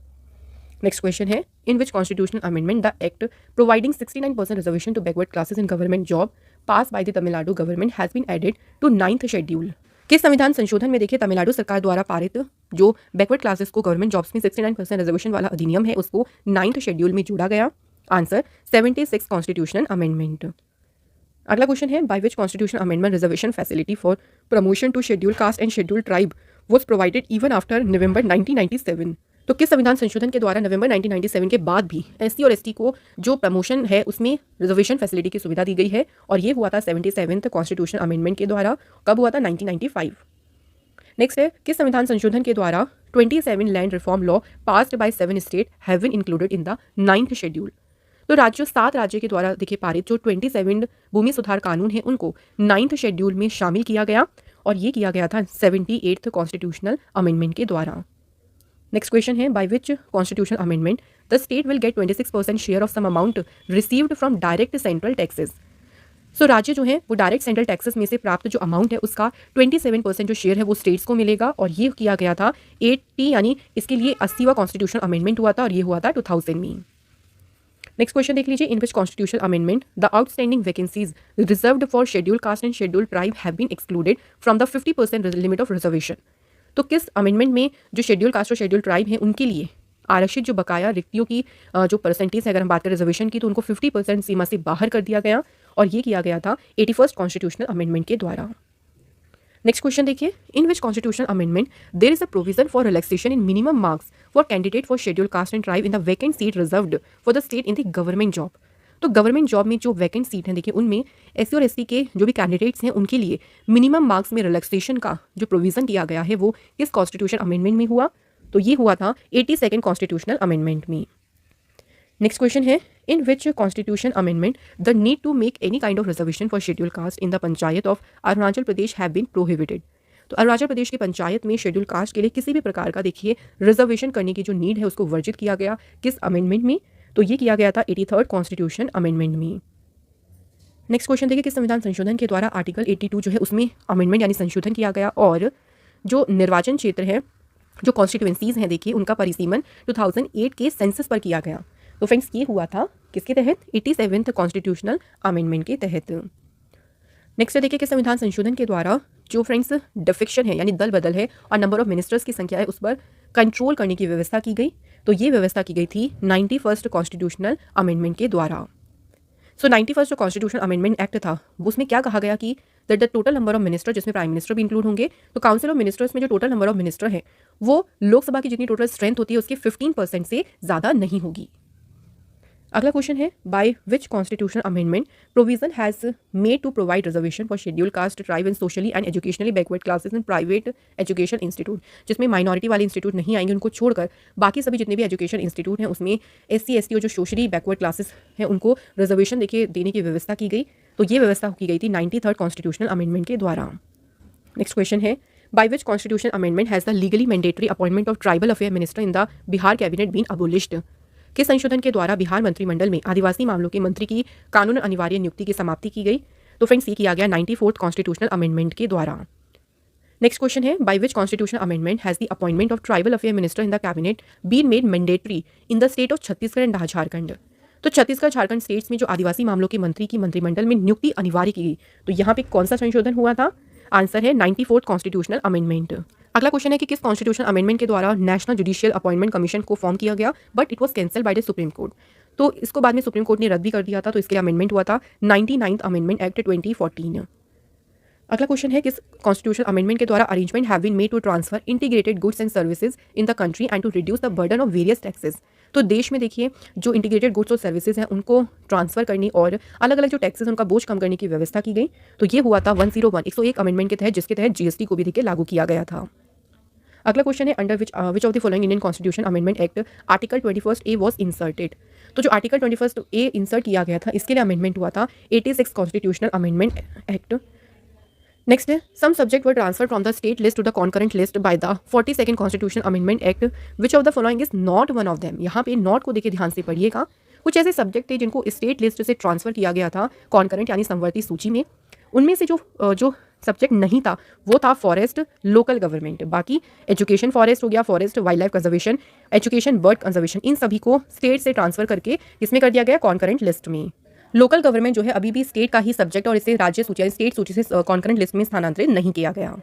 नेक्स्ट क्वेश्चन है, in which constitutional amendment the act providing 69% reservation to backward classes in government job pass by the Tamil Nadu government has been added to 9th schedule? किस संविधान संशोधन में देखिए तमिलनाडु सरकार द्वारा पारित जो बैकवर्ड क्लासेस को गवर्नमेंट जॉब्स में 69% रिजर्वेशन वाला अधिनियम है उसको 9th शेड्यूल में जोड़ा गया? Answer 76 constitutional amendment. अगला क्वेश्चन है, by which constitutional amendment reservation facility for promotion to schedule caste and schedule tribe was provided even after November 1997? तो किस संविधान संशोधन के द्वारा नवंबर 1997 के बाद भी एससी और एसटी को जो प्रमोशन है उसमें रिजर्वेशन फैसिलिटी की सुविधा दी गई है और ये हुआ था 77th कॉन्स्टिट्यूशनल अमेंडमेंट के द्वारा। कब हुआ था? 1995। नेक्स्ट है, किस संविधान संशोधन के द्वारा 27 land reform law passed by 7 state have been included in the 9th schedule? तो राज्यों 7 राज्य के द्वारा देखिए पारित जो 27 भूमि सुधार कानून है उनको 9th शेड्यूल में शामिल किया गया और ये किया गया था 78th कॉन्स्टिट्यूशनल अमेंडमेंट के द्वारा। नेक्स्ट क्वेश्चन है, by which constitutional amendment the state will get 26% share of sum amount received from direct central taxes? So राज्य जो है वो डायरेक्ट सेंट्रल टैक्सेस में से प्राप्त जो अमाउंट है उसका 27% जो शेयर है वो स्टेट्स को मिलेगा और ये किया गया था 80 यानी इसके लिए 80वां कॉन्स्टिट्यूशनल अमेंडमेंट हुआ था और ये हुआ था 2000 में। नेक्स्ट क्वेश्चन देख लीजिए, in which constitutional amendment the outstanding vacancies reserved for schedule caste and schedule tribe have been excluded from the 50% limit of reservation? तो किस अमेंडमेंट में जो शेड्यूल कास्ट और शेड्यूल ट्राइब है उनके लिए आरक्षित जो बकाया रिक्तियों की जो परसेंटेज है अगर हम बात करें रिजर्वेशन की तो उनको 50% सीमा से बाहर कर दिया गया और ये किया गया था 81st कॉन्स्टिट्यूशनल अमेंडमेंट के द्वारा। नेक्स्ट क्वेश्चन देखिए, in which constitutional amendment there is a provision for relaxation in minimum marks for candidate for schedule caste and tribe in the vacant seat reserved for the state in the government job. तो government job में जो vacant seat हैं देखिए, उनमें SC और ST के जो भी कैंडिडेट्स हैं उनके लिए मिनिमम मार्क्स में रिलैक्सेशन का जो प्रोविजन किया गया है वो किस कॉन्स्टिट्यूशन अमेंडमेंट में हुआ? तो ये हुआ था 82nd कॉन्स्टिट्यूशनल अमेंडमेंट में। नेक्स्ट क्वेश्चन है, in which constitution amendment the need to make any kind of reservation for schedule caste in the panchayat of Arunachal Pradesh have been prohibited. तो अरुणाचल प्रदेश की पंचायत में शेड्यूल कास्ट के लिए किसी भी प्रकार का देखिए रिजर्वेशन करने की जो नीड है उसको वर्जित किया गया किस अमेंडमेंट में? तो ये किया गया था 83rd कॉन्स्टिट्यूशन अमेंडमेंट में। नेक्स्ट क्वेश्चन देखिए, किस संविधान संशोधन के द्वारा आर्टिकल 82 जो है उसमें अमेंडमेंट यानी संशोधन किया गया और जो निर्वाचन क्षेत्र है, जो कॉन्स्टिट्यूएंसीज हैं देखिए, उनका परिसीमन 2008 के सेंसस पर किया गया। तो फ्रेंड्स ये हुआ था किसके तहत? 87th कॉन्स्टिट्यूशनल अमेंडमेंट के तहत। नेक्स्ट देखिए, कि संविधान संशोधन के द्वारा जो फ्रेंड्स डिफेक्शन है यानी दल बदल है और नंबर ऑफ मिनिस्टर्स की संख्या है उस पर कंट्रोल करने की व्यवस्था की गई। तो ये व्यवस्था की गई थी 91st कॉन्स्टिट्यूशनल अमेंडमेंट के द्वारा। सो 91st जो कॉन्स्टिट्यूशनल अमेंडमेंट एक्ट था उसमें क्या कहा गया कि that the total number of minister, जिसमें प्राइम मिनिस्टर भी इंक्लूड होंगे, तो काउंसिल ऑफ मिनिस्टर्स में जो टोटल नंबर ऑफ मिनिस्टर है वो लोकसभा की जितनी टोटल स्ट्रेंथ होती है उसके 15% से ज़्यादा नहीं होगी। अगला क्वेश्चन है, by which constitutional amendment provision has made to provide reservation for schedule caste, tribe and socially and educationally backward classes in private education institute. जिसमें माइनॉरिटी वाले इंस्टीट्यूट नहीं आएंगे, उनको छोड़कर बाकी सभी जितने भी एजुकेशन इंस्टीट्यूट हैं उसमें एससी एसटी और जो सोशली बैकवर्ड क्लासेस हैं उनको रिजर्वेशन देखिए देने की व्यवस्था की गई। तो ये व्यवस्था की गई थी 93rd कॉन्स्टिट्यूशनल अमेंडमेंट के द्वारा। नेक्स्ट क्वेश्चन है, by which constitution amendment has the legally mandatory appointment of tribal affair minister in the Bihar cabinet been abolished. किस संशोधन के द्वारा बिहार मंत्रिमंडल में आदिवासी मामलों के मंत्री की कानून अनिवार्य नियुक्ति की समाप्ति की गई? तो फ्रेंड्स ये किया गया 94th कॉन्स्टिट्यूशनल अमेंडमेंट के द्वारा। नेक्स्ट क्वेश्चन है, by which constitutional amendment has the appointment of tribal affair minister in the cabinet been made mandatory in the state of Chhattisgarh and Jharkhand. तो छत्तीसगढ़ झारखंड स्टेट्स में जो आदिवासी मामलों के मंत्री की मंत्रिमंडल में नियुक्ति अनिवार्य की गई, तो यहाँ पे कौन सा संशोधन हुआ था? आंसर है 94th कॉन्स्टिट्यूशनल अमेंडमेंट। अगला क्वेश्चन है कि किस कॉन्स्टिट्यूशनल अमेंडमेंट के द्वारा नेशनल जुडिशियल अपॉइंटमेंट कमीशन को फॉर्म किया गया but it was cancel by the supreme court. तो इसको बाद में सुप्रीम कोर्ट ने रद्द भी कर दिया था, तो इसके लिए अमेंडमेंट हुआ था 99th अमेंडमेंट एक्ट 2014। अगला क्वेश्चन है, किस कॉन्स्टिट्यूशनल अमेंडमेंट के द्वारा arrangement have been made to transfer integrated goods and services in the country and to reduce the burden of various taxes. तो देश में देखिए जो इंटीग्रेटेड गुड्स और सर्विसेज हैं उनको ट्रांसफर करने और अलग अलग जो टैक्सेस उनका बोझ कम करने की व्यवस्था की गई। तो ये हुआ था 101 अमेंडमेंट के तहत, जिसके तहत जीएसटी को भी देखिए लागू किया गया था। अगला क्वेश्चन है, under which of the following Indian constitution amendment act article 21A was inserted. तो जो आर्टिकल 21A इंसर्ट किया गया था इसके लिए अमेंडमेंट हुआ था 86 कॉन्स्टिट्यूशनल अमेंडमेंट एक्ट। नेक्स्ट है, some subject were transfer from the state list to the concurrent list by the 42nd constitution amendment act, which of the following is not one of them. यहाँ पे not को देखिए ध्यान से पढ़िएगा। कुछ ऐसे सब्जेक्ट थे जिनको स्टेट लिस्ट से ट्रांसफर किया गया था कॉन्करेंट यानी समवर्ती सूची में, उनमें से जो सब्जेक्ट नहीं था वो था फॉरेस्ट, लोकल गवर्नमेंट। बाकी एजुकेशन फॉरेस्ट हो गया, forest wild life conservation, education bird conservation, इन सभी को स्टेट से ट्रांसफर करके इसमें कर दिया गया कॉन्करेंट लिस्ट में। लोकल गवर्नमेंट जो है अभी भी स्टेट का ही सब्जेक्ट और इसे राज्य सूची यानी स्टेट सूची से कॉन्करेंट लिस्ट में स्थानांतरित नहीं किया गया।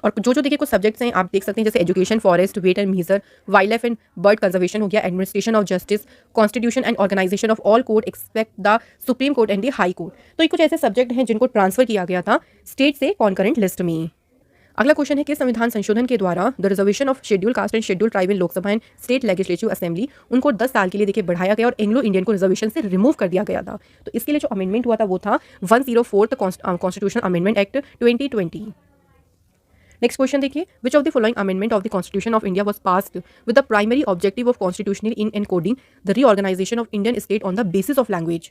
और जो देखिए कुछ सब्जेक्ट्स हैं आप देख सकते हैं, जैसे education forest, weight and measure, wild life and bird conservation हो गया, administration of justice, constitution and organisation of all court except the supreme court and the high court. तो ये कुछ ऐसे सब्जेक्ट हैं जिनको ट्रांसफर किया गया था स्टेट से कॉन्करेंट लिस्ट में। अगला क्वेश्चन है कि संविधान संशोधन के द्वारा the reservation of schedule caste and schedule tribe in Lok Sabha and state legislative assembly उनको 10 साल के लिए देखिए बढ़ाया गया और एंग्लो इंडियन को रिजर्वेशन से रिमूव कर दिया गया था। तो इसके लिए जो अमेंडमेंट हुआ था वो था 104th constitution amendment act 2020। Next question देखिए, which of the following amendment of the constitution of India was passed with the primary objective of constitutional in encoding the reorganisation of Indian state on the basis of language.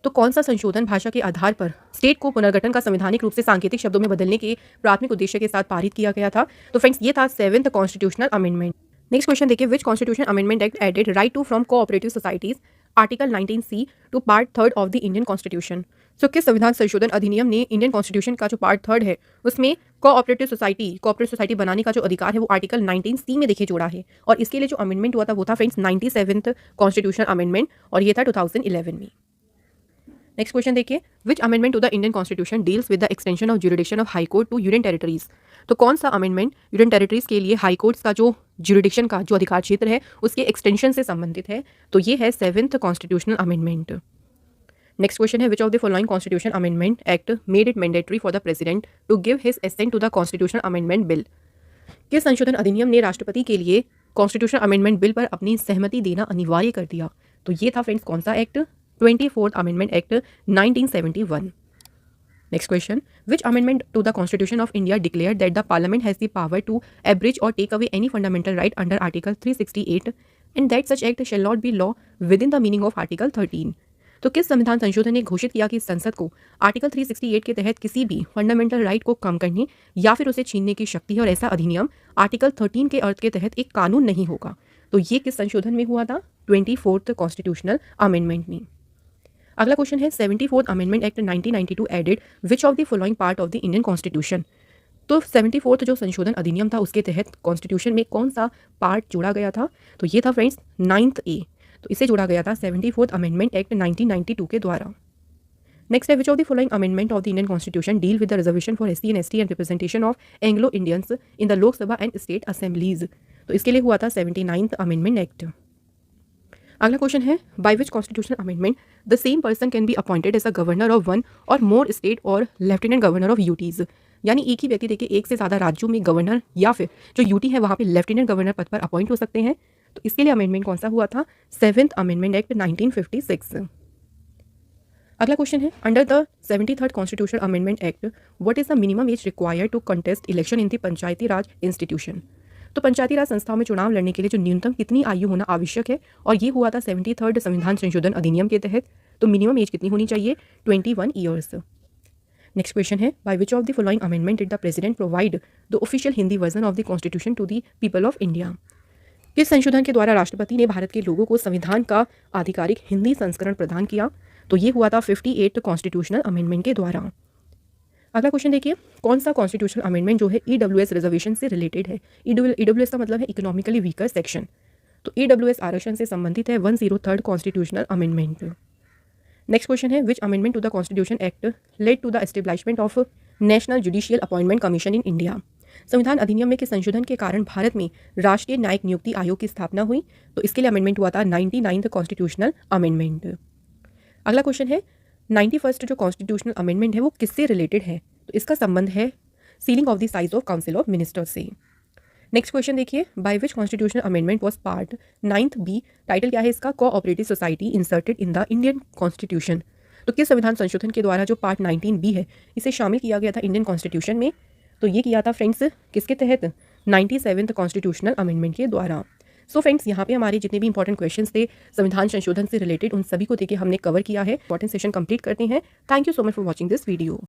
तो कौन सा संशोधन भाषा के आधार पर state को पुनर्गठन का संवैधानिक रूप से सांकेतिक शब्दों में बदलने के प्राथमिक उद्देश्य के साथ पारित किया गया था? तो फ्रेंड्स ये था 7th constitutional amendment. Next question देखिए, which constitution amendment act added right to from cooperative societies article 19C to part 3 of the Indian constitution. So किस संविधान संशोधन अधिनियम ने इंडियन कॉन्स्टिट्यूशन का जो पार्ट 3 है उसमें कोऑपरेटिव सोसाइटी बनाने का जो अधिकार है वो आर्टिकल 19C में देखिए जोड़ा है, और इसके लिए जो अमेंडमेंट हुआ था वो था फ्रेंड्स 97th कॉन्स्टिट्यूशनल अमेंडमेंट, और ये था 2011 में। नेक्स्ट क्वेश्चन देखिए, which amendment to the Indian constitution deals with the extension of jurisdiction of high court to union territories. तो कौन सा अमेंडमेंट यूनियन टेरिटरीज के लिए हाई कोर्ट्स का जो ज्यूरिडिक्शन का जो अधिकार क्षेत्र है उसके एक्सटेंशन से संबंधित है? तो ये है 7th constitutional amendment. Next question है, which of the following constitution amendment act made it mandatory for the president to give his assent to the constitution amendment bill. किस संशोधन अधिनियम ने राष्ट्रपति के लिए कॉन्स्टिट्यूशन अमेंडमेंट बिल पर अपनी सहमति देना अनिवार्य कर दिया? तो ये था फ्रेंड्स कौन सा act? 24th amendment act 1971। Next question, which amendment to the Constitution of India declared that the Parliament has the power to abridge or take away any fundamental right under Article 368 and that such act shall not be law within the meaning of Article 13? तो किस संविधान संशोधन ने घोषित किया कि संसद को आर्टिकल 368 के तहत किसी भी फंडामेंटल राइट को कम करने या फिर उसे छीनने की शक्ति है और ऐसा अधिनियम आर्टिकल 13 के अर्थ के तहत एक कानून नहीं होगा? तो ये किस संशोधन में हुआ था? 24th कॉन्स्टिट्यूशनल अमेंडमेंट में। अगला क्वेश्चन है, 74th amendment act 1992 added which of the following part of the Indian constitution? तो 74th जो संशोधन अधिनियम था उसके तहत कॉन्स्टिट्यूशन में कौन सा पार्ट जोड़ा गया था? तो ये था फ्रेंड्स 9th A। तो इसे जोड़ा गया था 74th अमेंडमेंट एक्ट 1992 के द्वारा। नेक्स्ट है, which of the following amendment of the Indian constitution deal with the reservation for SC and ST and representation of Anglo Indians in the Lok Sabha and state assemblies? तो इसके लिए हुआ था 79th amendment act. अगला question है, by which constitutional amendment the same person can be appointed as a governor of one or more state or lieutenant governor of UTs? यानी एक ही व्यक्ति देखिए एक से ज़्यादा राज्यों में गवर्नर या फिर जो यूटी है वहाँ पे लेफ्टिनेंट गवर्नर पद पर अपॉइंट हो सकते हैं। तो इसके लिए अमेंडमेंट कौन सा हुआ था? 7th amendment act 1956। अगला क्वेश्चन है, under the 73rd constitutional amendment act what is the minimum age required to contest election in the panchayati raj institution? तो पंचायती राज संस्थाओं में चुनाव लड़ने के लिए जो न्यूनतम कितनी आयु होना आवश्यक है, और ये हुआ था 73rd संविधान संशोधन अधिनियम के तहत। तो मिनिमम एज कितनी होनी चाहिए? 21 ईयर्स। नेक्स्ट क्वेश्चन है, by which of the following amendment did the president provide the official Hindi version of the constitution to the people of India? किस संशोधन के द्वारा राष्ट्रपति ने भारत के लोगों को संविधान का आधिकारिक हिंदी संस्करण प्रदान किया? तो ये हुआ था 58th कॉन्स्टिट्यूशनल अमेंडमेंट के द्वारा। अगला क्वेश्चन देखिए, कौन सा कॉन्स्टिट्यूशनल अमेंडमेंट जो है EWS रिजर्वेशन से रिलेटेड है? EWS का मतलब है इकोनॉमिकली वीकर सेक्शन। तो EWS आरक्षण से संबंधित है 103rd constitutional amendment. Next question है, which amendment to the constitution act led to the establishment of national judicial appointment commission in India? संविधान अधिनियम में किस संशोधन के कारण भारत में राष्ट्रीय न्यायिक नियुक्ति आयोग की स्थापना हुई? तो इसके लिए अमेंडमेंट हुआ था 99th कॉन्स्टिट्यूशनल अमेंडमेंट। अगला क्वेश्चन है, 91st जो कॉन्स्टिट्यूशनल अमेंडमेंट है वो किससे रिलेटेड है? तो इसका संबंध है ceiling of the size of council of ministers से। नेक्स्ट क्वेश्चन देखिए, by which constitutional amendment was part 9th B, title क्या है इसका? Cooperative society inserted in the Indian constitution. तो किस संविधान संशोधन के द्वारा जो पार्ट 19B है इसे शामिल किया गया था इंडियन कॉन्स्टिट्यूशन में? तो ये किया था फ्रेंड्स किसके तहत? 97th कॉन्स्टिट्यूशनल अमेंडमेंट के द्वारा। सो फ्रेंड्स यहाँ पे हमारे जितने भी इंपॉर्टेंट क्वेश्चंस थे संविधान संशोधन से रिलेटेड उन सभी को देखिए हमने कवर किया है। इंपॉर्टेंट सेशन कंप्लीट करते हैं। Thank you so much for watching this video.